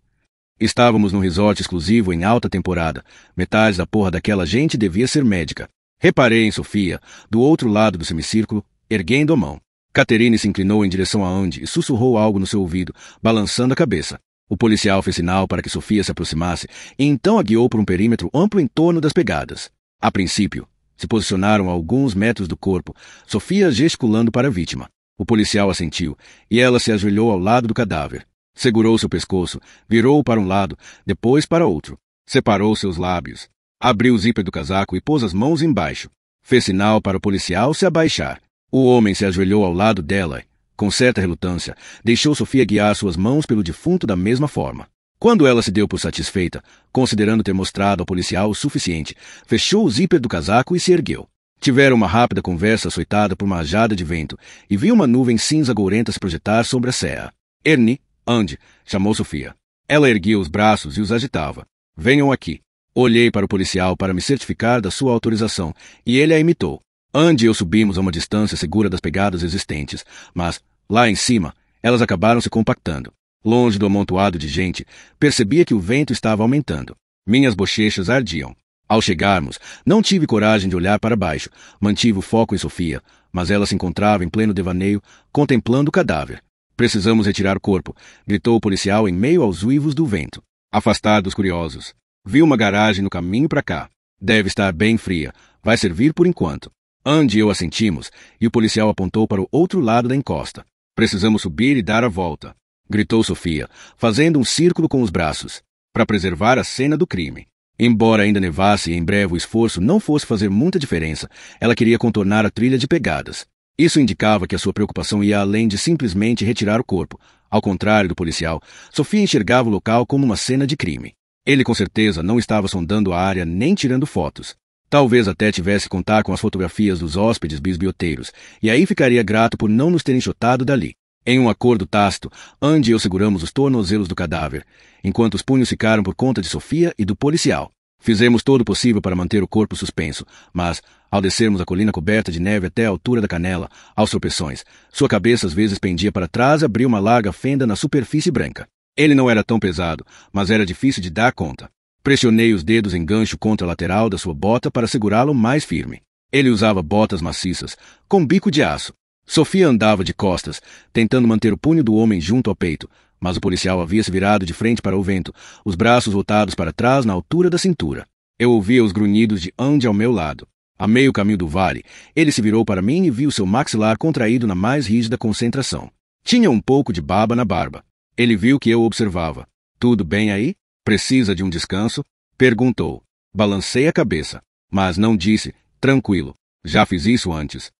Estávamos num resort exclusivo em alta temporada. Metade da porra daquela gente devia ser médica. Reparei em Sofia, do outro lado do semicírculo, erguendo a mão. Catherine se inclinou em direção a Andy e sussurrou algo no seu ouvido, balançando a cabeça. O policial fez sinal para que Sofia se aproximasse e então a guiou por um perímetro amplo em torno das pegadas. A princípio, se posicionaram a alguns metros do corpo, Sofia gesticulando para a vítima. O policial assentiu, e ela se ajoelhou ao lado do cadáver. Segurou seu pescoço, virou-o para um lado, depois para outro. Separou seus lábios. Abriu o zíper do casaco e pôs as mãos embaixo. Fez sinal para o policial se abaixar. O homem se ajoelhou ao lado dela e, com certa relutância, deixou Sofia guiar suas mãos pelo defunto da mesma forma. Quando ela se deu por satisfeita, considerando ter mostrado ao policial o suficiente, fechou o zíper do casaco e se ergueu. Tiveram uma rápida conversa açoitada por uma rajada de vento e viu uma nuvem cinza gourenta se projetar sobre a serra. Ernie, Andy, chamou Sofia. Ela erguia os braços e os agitava. Venham aqui. Olhei para o policial para me certificar da sua autorização, e ele a imitou. Andy e eu subimos a uma distância segura das pegadas existentes, mas, lá em cima, elas acabaram se compactando. Longe do amontoado de gente, percebia que o vento estava aumentando. Minhas bochechas ardiam. Ao chegarmos, não tive coragem de olhar para baixo. Mantive o foco em Sofia, mas ela se encontrava em pleno devaneio, contemplando o cadáver. Precisamos retirar o corpo, gritou o policial em meio aos uivos do vento. Afastado dos curiosos. Vi uma garagem no caminho para cá. Deve estar bem fria. Vai servir por enquanto. Andy e eu assentimos, e o policial apontou para o outro lado da encosta. Precisamos subir e dar a volta, gritou Sofia, fazendo um círculo com os braços, para preservar a cena do crime. Embora ainda nevasse e em breve o esforço não fosse fazer muita diferença, ela queria contornar a trilha de pegadas. Isso indicava que a sua preocupação ia além de simplesmente retirar o corpo. Ao contrário do policial, Sofia enxergava o local como uma cena de crime. Ele com certeza não estava sondando a área nem tirando fotos. Talvez até tivesse contar com as fotografias dos hóspedes bisbilhoteiros, e aí ficaria grato por não nos terem chutado dali. Em um acordo tácito, Andy e eu seguramos os tornozelos do cadáver, enquanto os punhos ficaram por conta de Sofia e do policial. Fizemos todo o possível para manter o corpo suspenso, mas, ao descermos a colina coberta de neve até a altura da canela, aos tropeções, sua cabeça às vezes pendia para trás e abriu uma larga fenda na superfície branca. Ele não era tão pesado, mas era difícil de dar conta. Pressionei os dedos em gancho contra a lateral da sua bota para segurá-lo mais firme. Ele usava botas maciças, com bico de aço. Sofia andava de costas, tentando manter o punho do homem junto ao peito, mas o policial havia se virado de frente para o vento, os braços voltados para trás na altura da cintura. Eu ouvia os grunhidos de Andy ao meu lado. A meio caminho do vale, ele se virou para mim e viu seu maxilar contraído na mais rígida concentração. Tinha um pouco de baba na barba. Ele viu que eu observava. Tudo bem aí? Precisa de um descanso? Perguntou. Balancei a cabeça, mas não disse, tranquilo. Já fiz isso antes.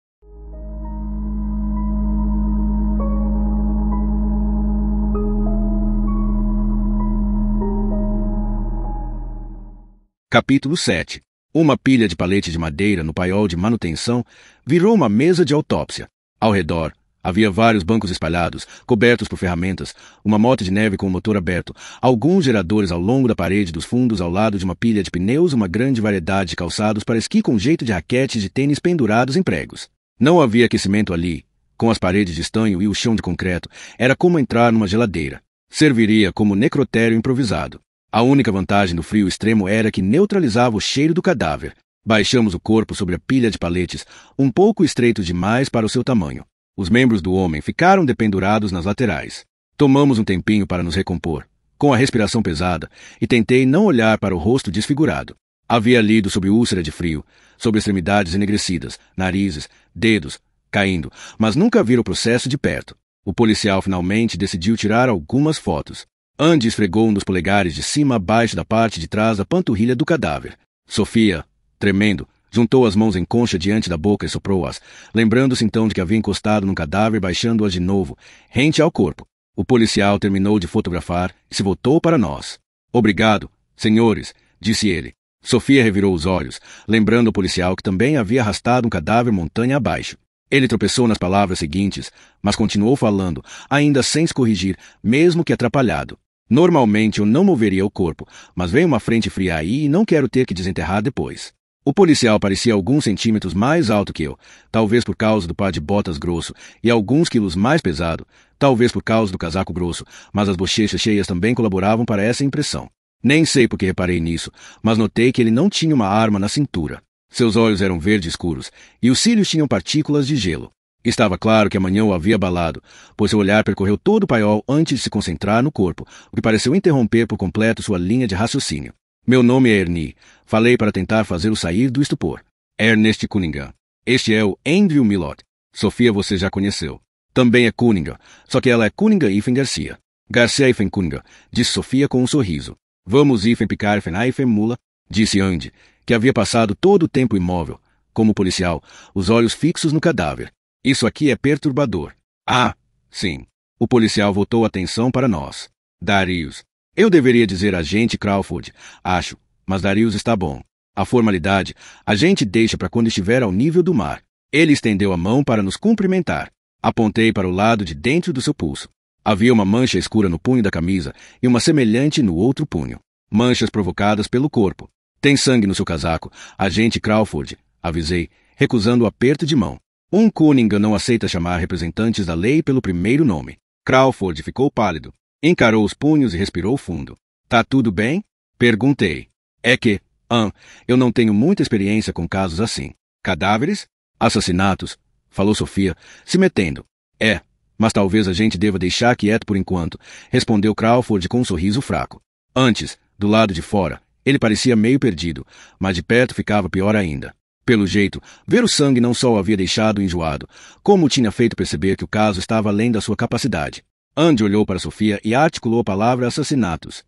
Capítulo 7. Uma pilha de palete de madeira no paiol de manutenção virou uma mesa de autópsia. Ao redor, havia vários bancos espalhados, cobertos por ferramentas, uma moto de neve com o motor aberto, alguns geradores ao longo da parede dos fundos ao lado de uma pilha de pneus e uma grande variedade de calçados para esqui com jeito de raquetes de tênis pendurados em pregos. Não havia aquecimento ali. Com as paredes de estanho e o chão de concreto, era como entrar numa geladeira. Serviria como necrotério improvisado. A única vantagem do frio extremo era que neutralizava o cheiro do cadáver. Baixamos o corpo sobre a pilha de paletes, um pouco estreitos demais para o seu tamanho. Os membros do homem ficaram dependurados nas laterais. Tomamos um tempinho para nos recompor, com a respiração pesada, e tentei não olhar para o rosto desfigurado. Havia lido sobre úlcera de frio, sobre extremidades enegrecidas, narizes, dedos, caindo, mas nunca vira o processo de perto. O policial finalmente decidiu tirar algumas fotos. Andy esfregou um dos polegares de cima a baixo da parte de trás da panturrilha do cadáver. Sofia, tremendo, juntou as mãos em concha diante da boca e soprou-as, lembrando-se então de que havia encostado num cadáver, baixando-as de novo, rente ao corpo. O policial terminou de fotografar e se voltou para nós. Obrigado, senhores, disse ele. Sofia revirou os olhos, lembrando o policial que também havia arrastado um cadáver montanha abaixo. Ele tropeçou nas palavras seguintes, mas continuou falando, ainda sem se corrigir, mesmo que atrapalhado. Normalmente eu não moveria o corpo, mas veio uma frente fria aí e não quero ter que desenterrar depois. O policial parecia alguns centímetros mais alto que eu, talvez por causa do par de botas grosso, e alguns quilos mais pesado, talvez por causa do casaco grosso, mas as bochechas cheias também colaboravam para essa impressão. Nem sei por que reparei nisso, mas notei que ele não tinha uma arma na cintura. Seus olhos eram verde escuros, e os cílios tinham partículas de gelo. Estava claro que a manhã o havia abalado, pois seu olhar percorreu todo o paiol antes de se concentrar no corpo, o que pareceu interromper por completo sua linha de raciocínio. Meu nome é Ernie. Falei para tentar fazê-lo sair do estupor. Ernest Cunningham. Este é o Andrew Millot. Sofia você já conheceu. Também é Cunningham, só que ela é Cunningham Ifen Garcia. Garcia Ifen Cunningham, disse Sofia com um sorriso. Vamos Ifen picar Ifen mula, disse Andy, que havia passado todo o tempo imóvel, como policial, os olhos fixos no cadáver. Isso aqui é perturbador. Ah, sim. O policial voltou a atenção para nós. Darius. Eu deveria dizer agente Crawford, acho, mas Darius está bom. A formalidade, a gente deixa para quando estiver ao nível do mar. Ele estendeu a mão para nos cumprimentar. Apontei para o lado de dentro do seu pulso. Havia uma mancha escura no punho da camisa e uma semelhante no outro punho. Manchas provocadas pelo corpo. Tem sangue no seu casaco, agente Crawford, avisei, recusando o aperto de mão. Um Cunningham não aceita chamar representantes da lei pelo primeiro nome. Crawford ficou pálido. Encarou os punhos e respirou fundo. Tá tudo bem? Perguntei. É que, eu não tenho muita experiência com casos assim. Cadáveres? Assassinatos? Falou Sofia, se metendo. É, mas talvez a gente deva deixar quieto por enquanto, respondeu Crawford com um sorriso fraco. Antes, do lado de fora, ele parecia meio perdido, mas de perto ficava pior ainda. Pelo jeito, ver o sangue não só o havia deixado enjoado, como o tinha feito perceber que o caso estava além da sua capacidade. Andy olhou para Sofia e articulou a palavra assassinatos.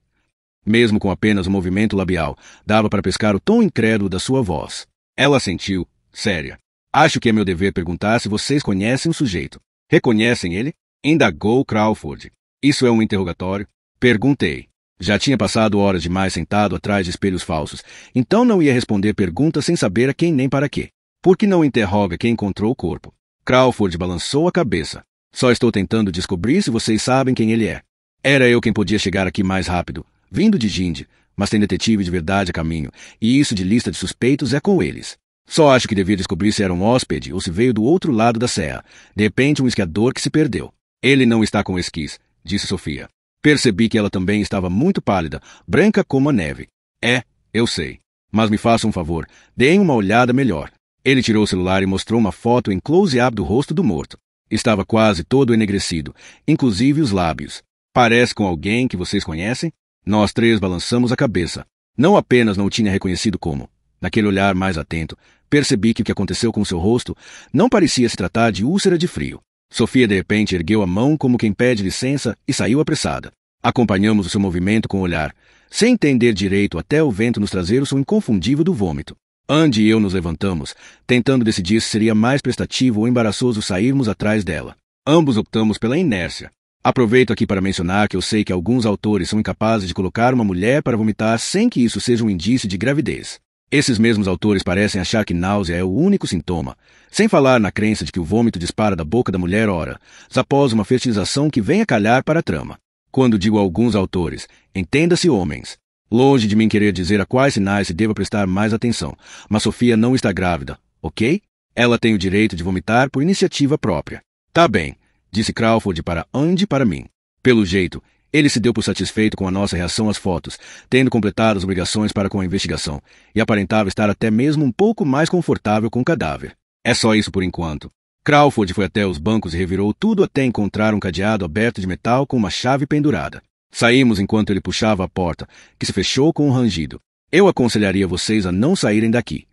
Mesmo com apenas um movimento labial, dava para pescar o tom incrédulo da sua voz. Ela sentiu, séria. Acho que é meu dever perguntar se vocês conhecem o sujeito. Reconhecem ele? Indagou Crawford. Isso é um interrogatório? Perguntei. Já tinha passado horas demais sentado atrás de espelhos falsos, então não ia responder perguntas sem saber a quem nem para quê. Por que não interroga quem encontrou o corpo? Crawford balançou a cabeça. Só estou tentando descobrir se vocês sabem quem ele é. Era eu quem podia chegar aqui mais rápido, vindo de Ginde, mas tem detetive de verdade a caminho, e isso de lista de suspeitos é com eles. Só acho que devia descobrir se era um hóspede ou se veio do outro lado da serra, de repente um esquiador que se perdeu. Ele não está com esquis, disse Sofia. Percebi que ela também estava muito pálida, branca como a neve. É, eu sei. Mas me faça um favor, deem uma olhada melhor. Ele tirou o celular e mostrou uma foto em close-up do rosto do morto. Estava quase todo enegrecido, inclusive os lábios. Parece com alguém que vocês conhecem? Nós três balançamos a cabeça. Não apenas não o tinha reconhecido como. Naquele olhar mais atento, percebi que o que aconteceu com seu rosto não parecia se tratar de úlcera de frio. Sofia de repente ergueu a mão como quem pede licença e saiu apressada. Acompanhamos o seu movimento com o olhar, sem entender direito até o vento nos trazer o som inconfundível do vômito. Andy e eu nos levantamos, tentando decidir se seria mais prestativo ou embaraçoso sairmos atrás dela. Ambos optamos pela inércia. Aproveito aqui para mencionar que eu sei que alguns autores são incapazes de colocar uma mulher para vomitar sem que isso seja um indício de gravidez. Esses mesmos autores parecem achar que náusea é o único sintoma, sem falar na crença de que o vômito dispara da boca da mulher horas após uma fertilização que vem a calhar para a trama. Quando digo alguns autores, entenda-se homens. Longe de mim querer dizer a quais sinais se deva prestar mais atenção, mas Sofia não está grávida, ok? Ela tem o direito de vomitar por iniciativa própria. Tá bem, disse Crawford para Andy e para mim. Pelo jeito, ele se deu por satisfeito com a nossa reação às fotos, tendo completado as obrigações para com a investigação, e aparentava estar até mesmo um pouco mais confortável com o cadáver. É só isso por enquanto. Crawford foi até os bancos e revirou tudo até encontrar um cadeado aberto de metal com uma chave pendurada. Saímos enquanto ele puxava a porta, que se fechou com um rangido. Eu aconselharia vocês a não saírem daqui.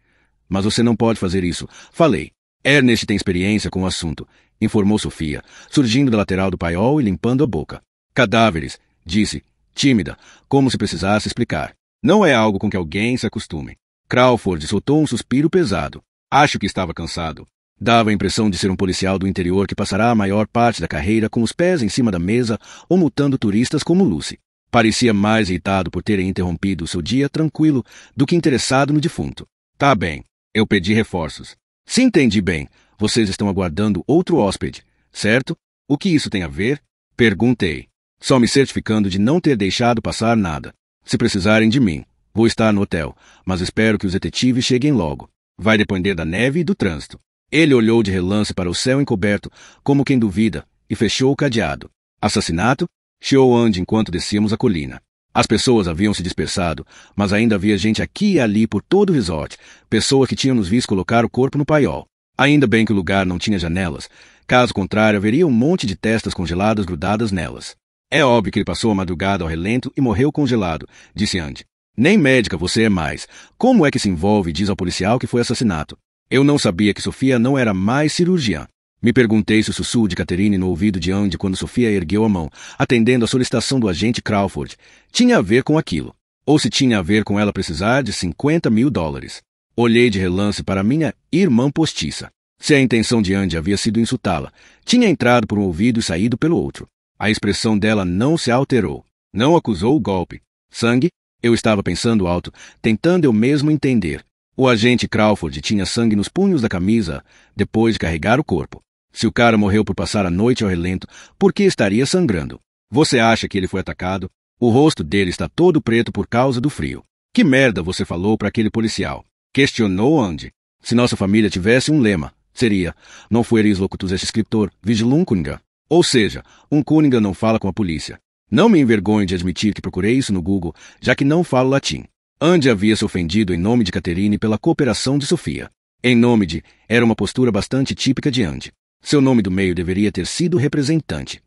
Mas você não pode fazer isso, falei. Ernest tem experiência com o assunto, informou Sofia, surgindo da lateral do paiol e limpando a boca. Cadáveres, disse, tímida, como se precisasse explicar. Não é algo com que alguém se acostume. Crawford soltou um suspiro pesado. Acho que estava cansado. Dava a impressão de ser um policial do interior que passará a maior parte da carreira com os pés em cima da mesa ou multando turistas como Lucy. Parecia mais irritado por terem interrompido o seu dia tranquilo do que interessado no defunto. Tá bem. Eu pedi reforços. Se entendi bem, vocês estão aguardando outro hóspede, certo? O que isso tem a ver? Perguntei. Só me certificando de não ter deixado passar nada. Se precisarem de mim, vou estar no hotel, mas espero que os detetives cheguem logo. Vai depender da neve e do trânsito. Ele olhou de relance para o céu encoberto, como quem duvida, e fechou o cadeado. Assassinato? Chiou Andy enquanto descíamos a colina. As pessoas haviam se dispersado, mas ainda havia gente aqui e ali por todo o resort, pessoas que tinham nos visto colocar o corpo no paiol. Ainda bem que o lugar não tinha janelas, caso contrário haveria um monte de testas congeladas grudadas nelas. É óbvio que ele passou a madrugada ao relento e morreu congelado, disse Andy. Nem médica você é mais. Como é que se envolve e diz ao policial que foi assassinato? Eu não sabia que Sofia não era mais cirurgiã. Me perguntei se o sussurro de Catherine no ouvido de Andy quando Sofia ergueu a mão, atendendo à solicitação do agente Crawford, tinha a ver com aquilo, ou se tinha a ver com ela precisar de $50.000. Olhei de relance para minha irmã postiça. Se a intenção de Andy havia sido insultá-la, tinha entrado por um ouvido e saído pelo outro. A expressão dela não se alterou. Não acusou o golpe. Sangue? Eu estava pensando alto, tentando eu mesmo entender. O agente Crawford tinha sangue nos punhos da camisa depois de carregar o corpo. Se o cara morreu por passar a noite ao relento, por que estaria sangrando? Você acha que ele foi atacado? O rosto dele está todo preto por causa do frio. Que merda você falou para aquele policial? Questionou Andy. Se nossa família tivesse um lema, seria: não fueris locutus est scriptor, vigilum Cunningham. Ou seja, um Cunningham não fala com a polícia. Não me envergonho de admitir que procurei isso no Google, já que não falo latim. Andy havia se ofendido em nome de Catherine pela cooperação de Sofia. Em nome de era uma postura bastante típica de Andy. Seu nome do meio deveria ter sido representante.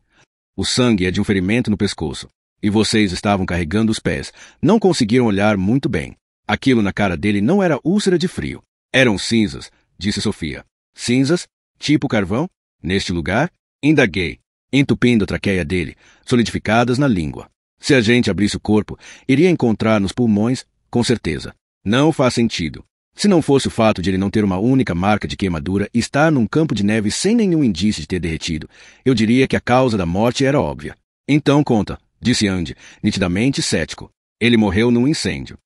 O sangue é de um ferimento no pescoço. E vocês estavam carregando os pés. Não conseguiram olhar muito bem. Aquilo na cara dele não era úlcera de frio. Eram cinzas, disse Sofia. Cinzas? Tipo carvão? Neste lugar? Indaguei, entupindo a traqueia dele, solidificadas na língua. Se a gente abrisse o corpo, iria encontrar nos pulmões, com certeza. Não faz sentido. Se não fosse o fato de ele não ter uma única marca de queimadura e estar num campo de neve sem nenhum indício de ter derretido, eu diria que a causa da morte era óbvia. Então conta, disse Andy, nitidamente cético. Ele morreu num incêndio.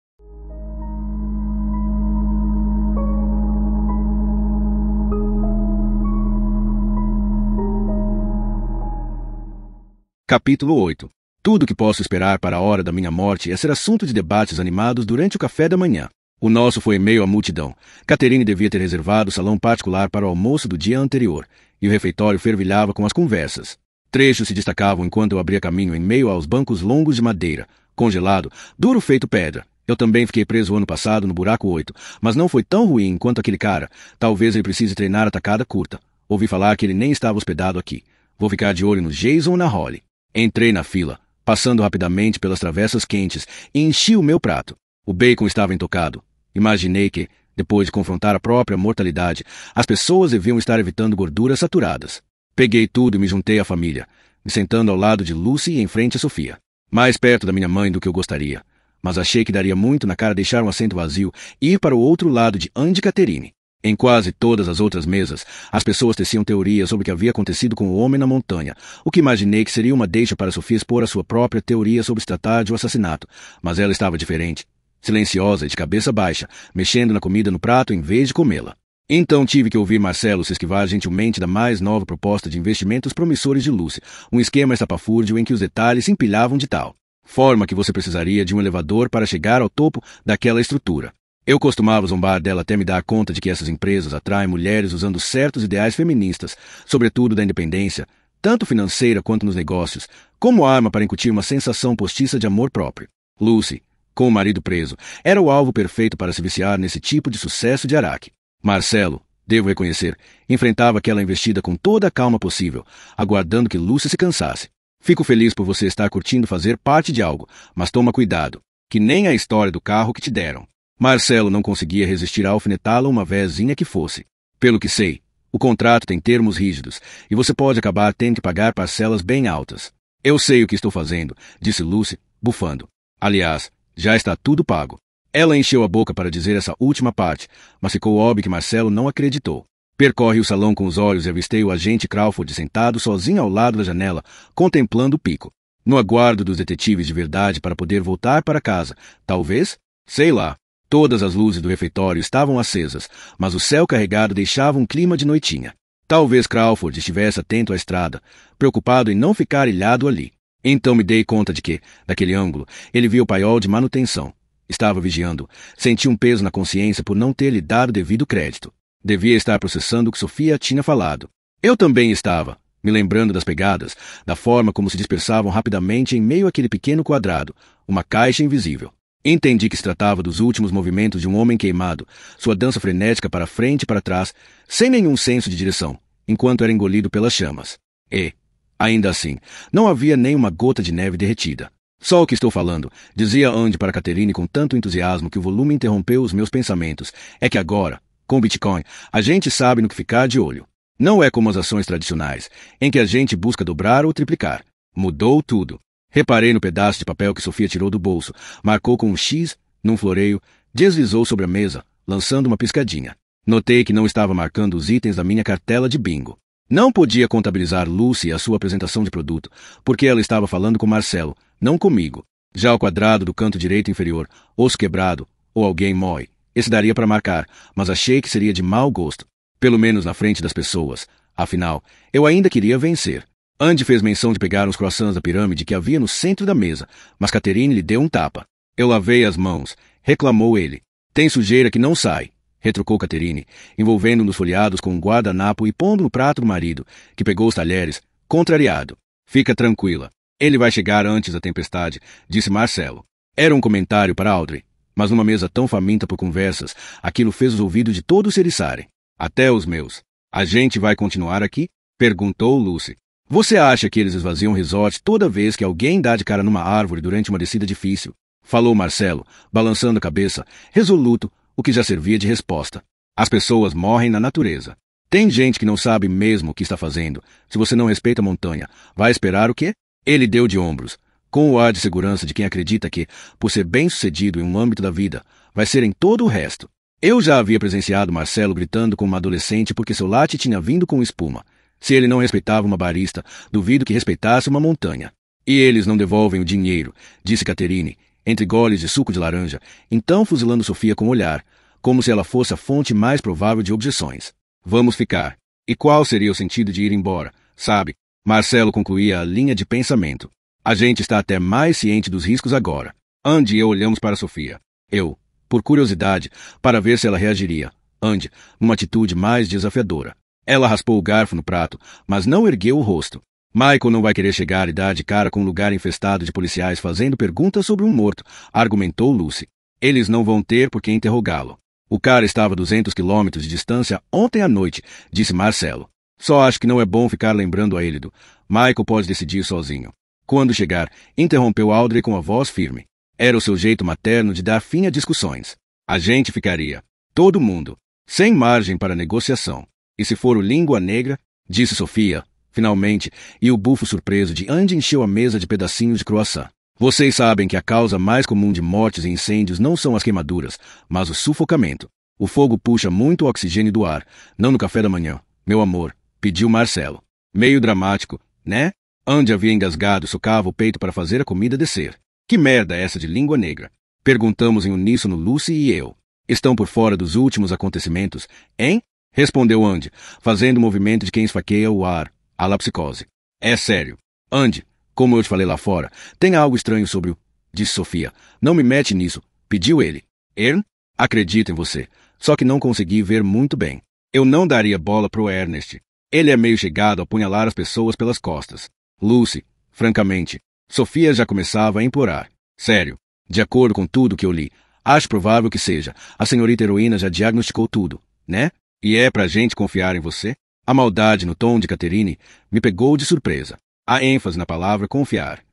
Capítulo 8. Tudo que posso esperar para a hora da minha morte é ser assunto de debates animados durante o café da manhã. O nosso foi em meio à multidão. Catherine devia ter reservado o salão particular para o almoço do dia anterior, e o refeitório fervilhava com as conversas. Trechos se destacavam enquanto eu abria caminho em meio aos bancos longos de madeira, congelado, duro feito pedra. Eu também fiquei preso ano passado no buraco 8, mas não foi tão ruim quanto aquele cara. Talvez ele precise treinar a tacada curta. Ouvi falar que ele nem estava hospedado aqui. Vou ficar de olho no Jason ou na Holly. Entrei na fila, passando rapidamente pelas travessas quentes, e enchi o meu prato. O bacon estava intocado. Imaginei que, depois de confrontar a própria mortalidade, as pessoas deviam estar evitando gorduras saturadas. Peguei tudo e me juntei à família, me sentando ao lado de Lucy e em frente a Sofia. Mais perto da minha mãe do que eu gostaria. Mas achei que daria muito na cara deixar um assento vazio e ir para o outro lado de Andy e Catherine. Em quase todas as outras mesas, as pessoas teciam teorias sobre o que havia acontecido com o homem na montanha, o que imaginei que seria uma deixa para Sofia expor a sua própria teoria sobre se tratar de um assassinato, mas ela estava diferente. Silenciosa e de cabeça baixa, mexendo na comida no prato em vez de comê-la. Então tive que ouvir Marcelo se esquivar gentilmente da mais nova proposta de investimentos promissores de Lucy, um esquema estapafúrdio em que os detalhes se empilhavam de tal forma que você precisaria de um elevador para chegar ao topo daquela estrutura. Eu costumava zombar dela até me dar conta de que essas empresas atraem mulheres usando certos ideais feministas, sobretudo da independência, tanto financeira quanto nos negócios, como arma para incutir uma sensação postiça de amor próprio. Lucy, com o marido preso, era o alvo perfeito para se viciar nesse tipo de sucesso de Araque. Marcelo, devo reconhecer, enfrentava aquela investida com toda a calma possível, aguardando que Lucy se cansasse. Fico feliz por você estar curtindo fazer parte de algo, mas toma cuidado, que nem a história do carro que te deram. Marcelo não conseguia resistir a alfinetá-la uma vezinha que fosse. Pelo que sei, o contrato tem termos rígidos, e você pode acabar tendo que pagar parcelas bem altas. Eu sei o que estou fazendo, disse Lucy, bufando. Aliás, já está tudo pago. Ela encheu a boca para dizer essa última parte, mas ficou óbvio que Marcelo não acreditou. Percorre o salão com os olhos e avistei o agente Crawford sentado sozinho ao lado da janela, contemplando o pico. No aguardo dos detetives de verdade para poder voltar para casa. Talvez? Sei lá. Todas as luzes do refeitório estavam acesas, mas o céu carregado deixava um clima de noitinha. Talvez Crawford estivesse atento à estrada, preocupado em não ficar ilhado ali. Então me dei conta de que, daquele ângulo, ele via o paiol de manutenção. Estava vigiando. Senti um peso na consciência por não ter lhe dado devido crédito. Devia estar processando o que Sofia tinha falado. Eu também estava, me lembrando das pegadas, da forma como se dispersavam rapidamente em meio àquele pequeno quadrado, uma caixa invisível. Entendi que se tratava dos últimos movimentos de um homem queimado, sua dança frenética para frente e para trás, sem nenhum senso de direção, enquanto era engolido pelas chamas. E, ainda assim, não havia nem uma gota de neve derretida. Só o que estou falando, dizia Andy para Catherine com tanto entusiasmo que o volume interrompeu os meus pensamentos, é que agora, com o Bitcoin, a gente sabe no que ficar de olho. Não é como as ações tradicionais, em que a gente busca dobrar ou triplicar. Mudou tudo. Reparei no pedaço de papel que Sofia tirou do bolso, marcou com um X, num floreio, deslizou sobre a mesa, lançando uma piscadinha. Notei que não estava marcando os itens da minha cartela de bingo. Não podia contabilizar Lucy e a sua apresentação de produto, porque ela estava falando com Marcelo, não comigo. Já o quadrado do canto direito inferior, osso quebrado, ou alguém mói. Esse daria para marcar, mas achei que seria de mau gosto. Pelo menos na frente das pessoas. Afinal, eu ainda queria vencer. Andy fez menção de pegar uns croissants da pirâmide que havia no centro da mesa, mas Catherine lhe deu um tapa. Eu lavei as mãos, reclamou ele. Tem sujeira que não sai, retrucou Catherine, envolvendo nos folheados com um guardanapo e pondo no prato do marido, que pegou os talheres, contrariado. Fica tranquila. Ele vai chegar antes da tempestade, disse Marcelo. Era um comentário para Audrey, mas numa mesa tão faminta por conversas, aquilo fez os ouvidos de todos se eriçarem. Até os meus. A gente vai continuar aqui? Perguntou Lucy. Você acha que eles esvaziam o resort toda vez que alguém dá de cara numa árvore durante uma descida difícil? Falou Marcelo, balançando a cabeça, resoluto, o que já servia de resposta. As pessoas morrem na natureza. Tem gente que não sabe mesmo o que está fazendo. Se você não respeita a montanha, vai esperar o quê? Ele deu de ombros, com o ar de segurança de quem acredita que, por ser bem-sucedido em um âmbito da vida, vai ser em todo o resto. Eu já havia presenciado Marcelo gritando com uma adolescente porque seu latte tinha vindo com espuma. Se ele não respeitava uma barista, duvido que respeitasse uma montanha. E eles não devolvem o dinheiro, disse Catherine, entre goles de suco de laranja, então fuzilando Sofia com o olhar, como se ela fosse a fonte mais provável de objeções. Vamos ficar. E qual seria o sentido de ir embora? Sabe? Marcelo concluía a linha de pensamento. A gente está até mais ciente dos riscos agora. Andy e eu olhamos para Sofia. Eu, por curiosidade, para ver se ela reagiria. Andy, numa atitude mais desafiadora. Ela raspou o garfo no prato, mas não ergueu o rosto. Michael não vai querer chegar e dar de cara com um lugar infestado de policiais fazendo perguntas sobre um morto, argumentou Lucy. Eles não vão ter por que interrogá-lo. O cara estava a 200 quilômetros de distância ontem à noite, disse Marcelo. Só acho que não é bom ficar lembrando a Elido. Michael pode decidir sozinho. Quando chegar, interrompeu Audrey com a voz firme. Era o seu jeito materno de dar fim a discussões. A gente ficaria. Todo mundo. Sem margem para negociação. E se for o língua negra, disse Sofia, finalmente, e o bufo surpreso de Andy encheu a mesa de pedacinhos de croissant. Vocês sabem que a causa mais comum de mortes e incêndios não são as queimaduras, mas o sufocamento. O fogo puxa muito o oxigênio do ar, não no café da manhã, meu amor, pediu Marcelo. Meio dramático, né? Andy havia engasgado, socava o peito para fazer a comida descer. Que merda é essa de língua negra? Perguntamos em uníssono Lucy e eu. Estão por fora dos últimos acontecimentos, hein? Respondeu Andy, fazendo o movimento de quem esfaqueia o ar, à la psicose. É sério. Andy, como eu te falei lá fora, tem algo estranho sobre o... Disse Sofia. Não me mete nisso, pediu ele. Ern? Acredito em você, só que não consegui ver muito bem. Eu não daria bola pro Ernest. Ele é meio chegado a apunhalar as pessoas pelas costas. Lucy, francamente, Sofia já começava a implorar. Sério, de acordo com tudo que eu li, acho provável que seja. A senhorita heroína já diagnosticou tudo, né? E é pra gente confiar em você? A maldade no tom de Catherine me pegou de surpresa. A ênfase na palavra confiar.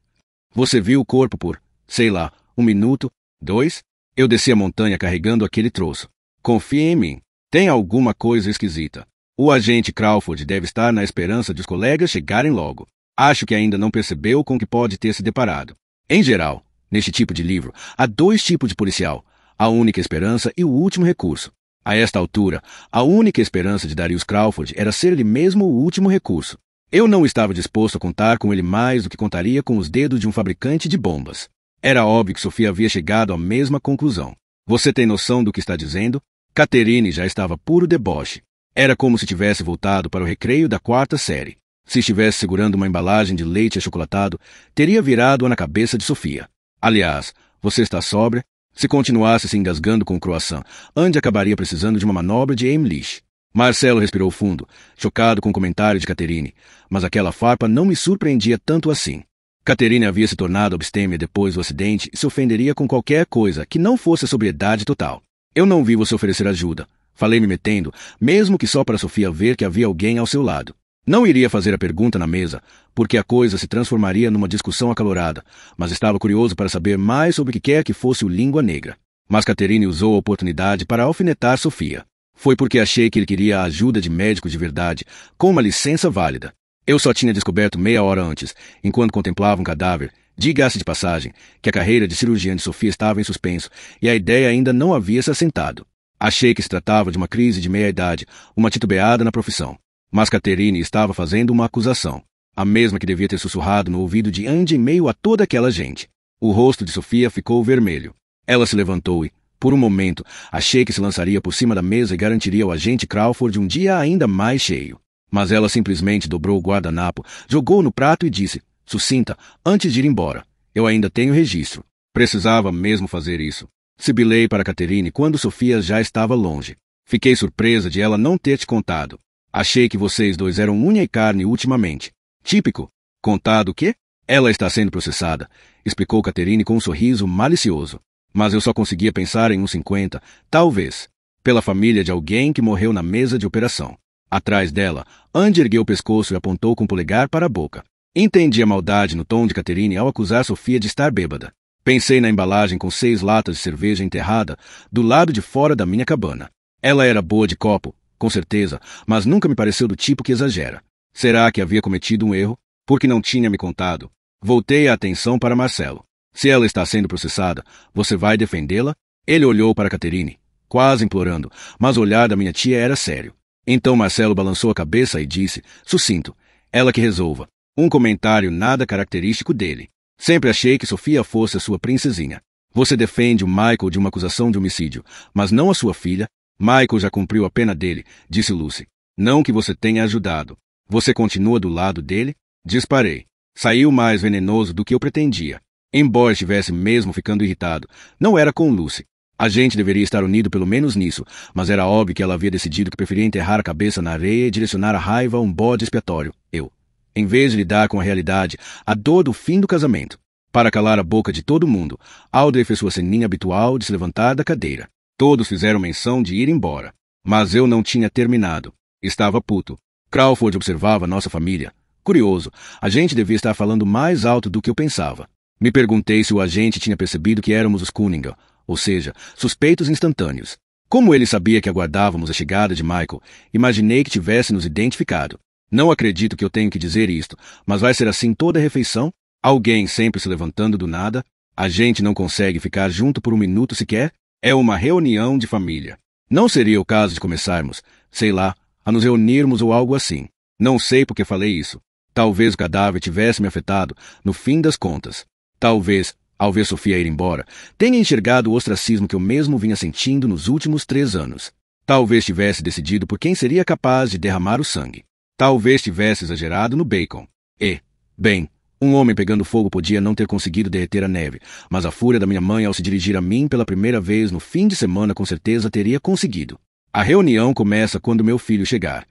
Você viu o corpo por, sei lá, 1 minuto, 2? Eu desci a montanha carregando aquele troço. Confie em mim. Tem alguma coisa esquisita. O agente Crawford deve estar na esperança de os colegas chegarem logo. Acho que ainda não percebeu com o que pode ter se deparado. Em geral, neste tipo de livro, há 2 tipos de policial. A única esperança e o último recurso. A esta altura, a única esperança de Darius Crawford era ser ele mesmo o último recurso. Eu não estava disposto a contar com ele mais do que contaria com os dedos de um fabricante de bombas. Era óbvio que Sofia havia chegado à mesma conclusão. Você tem noção do que está dizendo? Catherine já estava puro deboche. Era como se tivesse voltado para o recreio da 4ª série. Se estivesse segurando uma embalagem de leite achocolatado, teria virado-a na cabeça de Sofia. Aliás, você está sóbria? Se continuasse se engasgando com o croissant, Andy acabaria precisando de uma manobra de Heimlich. Marcelo respirou fundo, chocado com o comentário de Catherine, mas aquela farpa não me surpreendia tanto assim. Catherine havia se tornado abstêmia depois do acidente e se ofenderia com qualquer coisa que não fosse a sobriedade total. Eu não vi você oferecer ajuda. Falei me metendo, mesmo que só para Sofia ver que havia alguém ao seu lado. Não iria fazer a pergunta na mesa, porque a coisa se transformaria numa discussão acalorada, mas estava curioso para saber mais sobre o que quer que fosse o língua negra. Mas Catherine usou a oportunidade para alfinetar Sofia. Foi porque achei que ele queria a ajuda de médico de verdade, com uma licença válida. Eu só tinha descoberto meia hora antes, enquanto contemplava um cadáver, diga-se de passagem, que a carreira de cirurgiã de Sofia estava em suspenso e a ideia ainda não havia se assentado. Achei que se tratava de uma crise de meia-idade, uma titubeada na profissão. Mas Catherine estava fazendo uma acusação, a mesma que devia ter sussurrado no ouvido de Andy em meio a toda aquela gente. O rosto de Sofia ficou vermelho. Ela se levantou e, por um momento, achei que se lançaria por cima da mesa e garantiria ao agente Crawford um dia ainda mais cheio. Mas ela simplesmente dobrou o guardanapo, jogou no prato e disse, sucinta, antes de ir embora, eu ainda tenho registro. Precisava mesmo fazer isso. Sibilei para Catherine quando Sofia já estava longe. Fiquei surpresa de ela não ter te contado. Achei que vocês dois eram unha e carne ultimamente. Típico. Contado o quê? Ela está sendo processada, explicou Catherine com um sorriso malicioso. Mas eu só conseguia pensar em uns 50, talvez, pela família de alguém que morreu na mesa de operação. Atrás dela, Andy ergueu o pescoço e apontou com o polegar para a boca. Entendi a maldade no tom de Catherine ao acusar Sofia de estar bêbada. Pensei na embalagem com 6 latas de cerveja enterrada do lado de fora da minha cabana. Ela era boa de copo, com certeza, mas nunca me pareceu do tipo que exagera. Será que havia cometido um erro? Porque não tinha me contado. Voltei a atenção para Marcelo. Se ela está sendo processada, você vai defendê-la? Ele olhou para Catherine, quase implorando, mas o olhar da minha tia era sério. Então Marcelo balançou a cabeça e disse, sucinto, ela que resolva. Um comentário nada característico dele. Sempre achei que Sofia fosse a sua princesinha. Você defende o Michael de uma acusação de homicídio, mas não a sua filha. Michael já cumpriu a pena dele, disse Lucy. Não que você tenha ajudado. Você continua do lado dele? Disparei. Saiu mais venenoso do que eu pretendia. Embora estivesse mesmo ficando irritado, não era com Lucy. A gente deveria estar unido pelo menos nisso, mas era óbvio que ela havia decidido que preferia enterrar a cabeça na areia e direcionar a raiva a um bode expiatório, eu. Em vez de lidar com a realidade, a dor do fim do casamento. Para calar a boca de todo mundo, Audrey fez sua ceninha habitual de se levantar da cadeira. Todos fizeram menção de ir embora. Mas eu não tinha terminado. Estava puto. Crawford observava nossa família. Curioso, a gente devia estar falando mais alto do que eu pensava. Me perguntei se o agente tinha percebido que éramos os Cunningham, ou seja, suspeitos instantâneos. Como ele sabia que aguardávamos a chegada de Michael, imaginei que tivesse nos identificado. Não acredito que eu tenho que dizer isto, mas vai ser assim toda a refeição? Alguém sempre se levantando do nada? A gente não consegue ficar junto por um minuto sequer? É uma reunião de família. Não seria o caso de começarmos, sei lá, a nos reunirmos ou algo assim. Não sei por que falei isso. Talvez o cadáver tivesse me afetado, no fim das contas. Talvez, ao ver Sofia ir embora, tenha enxergado o ostracismo que eu mesmo vinha sentindo nos últimos 3 anos. Talvez tivesse decidido por quem seria capaz de derramar o sangue. Talvez tivesse exagerado no bacon. E, bem, um homem pegando fogo podia não ter conseguido derreter a neve, mas a fúria da minha mãe ao se dirigir a mim pela primeira vez no fim de semana com certeza teria conseguido. A reunião começa quando meu filho chegar.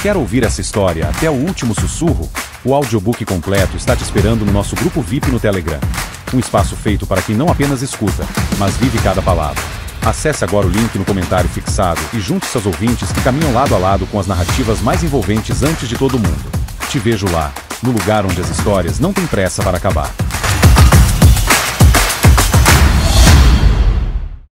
Quer ouvir essa história até o último sussurro? O audiobook completo está te esperando no nosso grupo VIP no Telegram. Um espaço feito para quem não apenas escuta, mas vive cada palavra. Acesse agora o link no comentário fixado e junte-se aos ouvintes que caminham lado a lado com as narrativas mais envolventes antes de todo mundo. Te vejo lá, no lugar onde as histórias não têm pressa para acabar.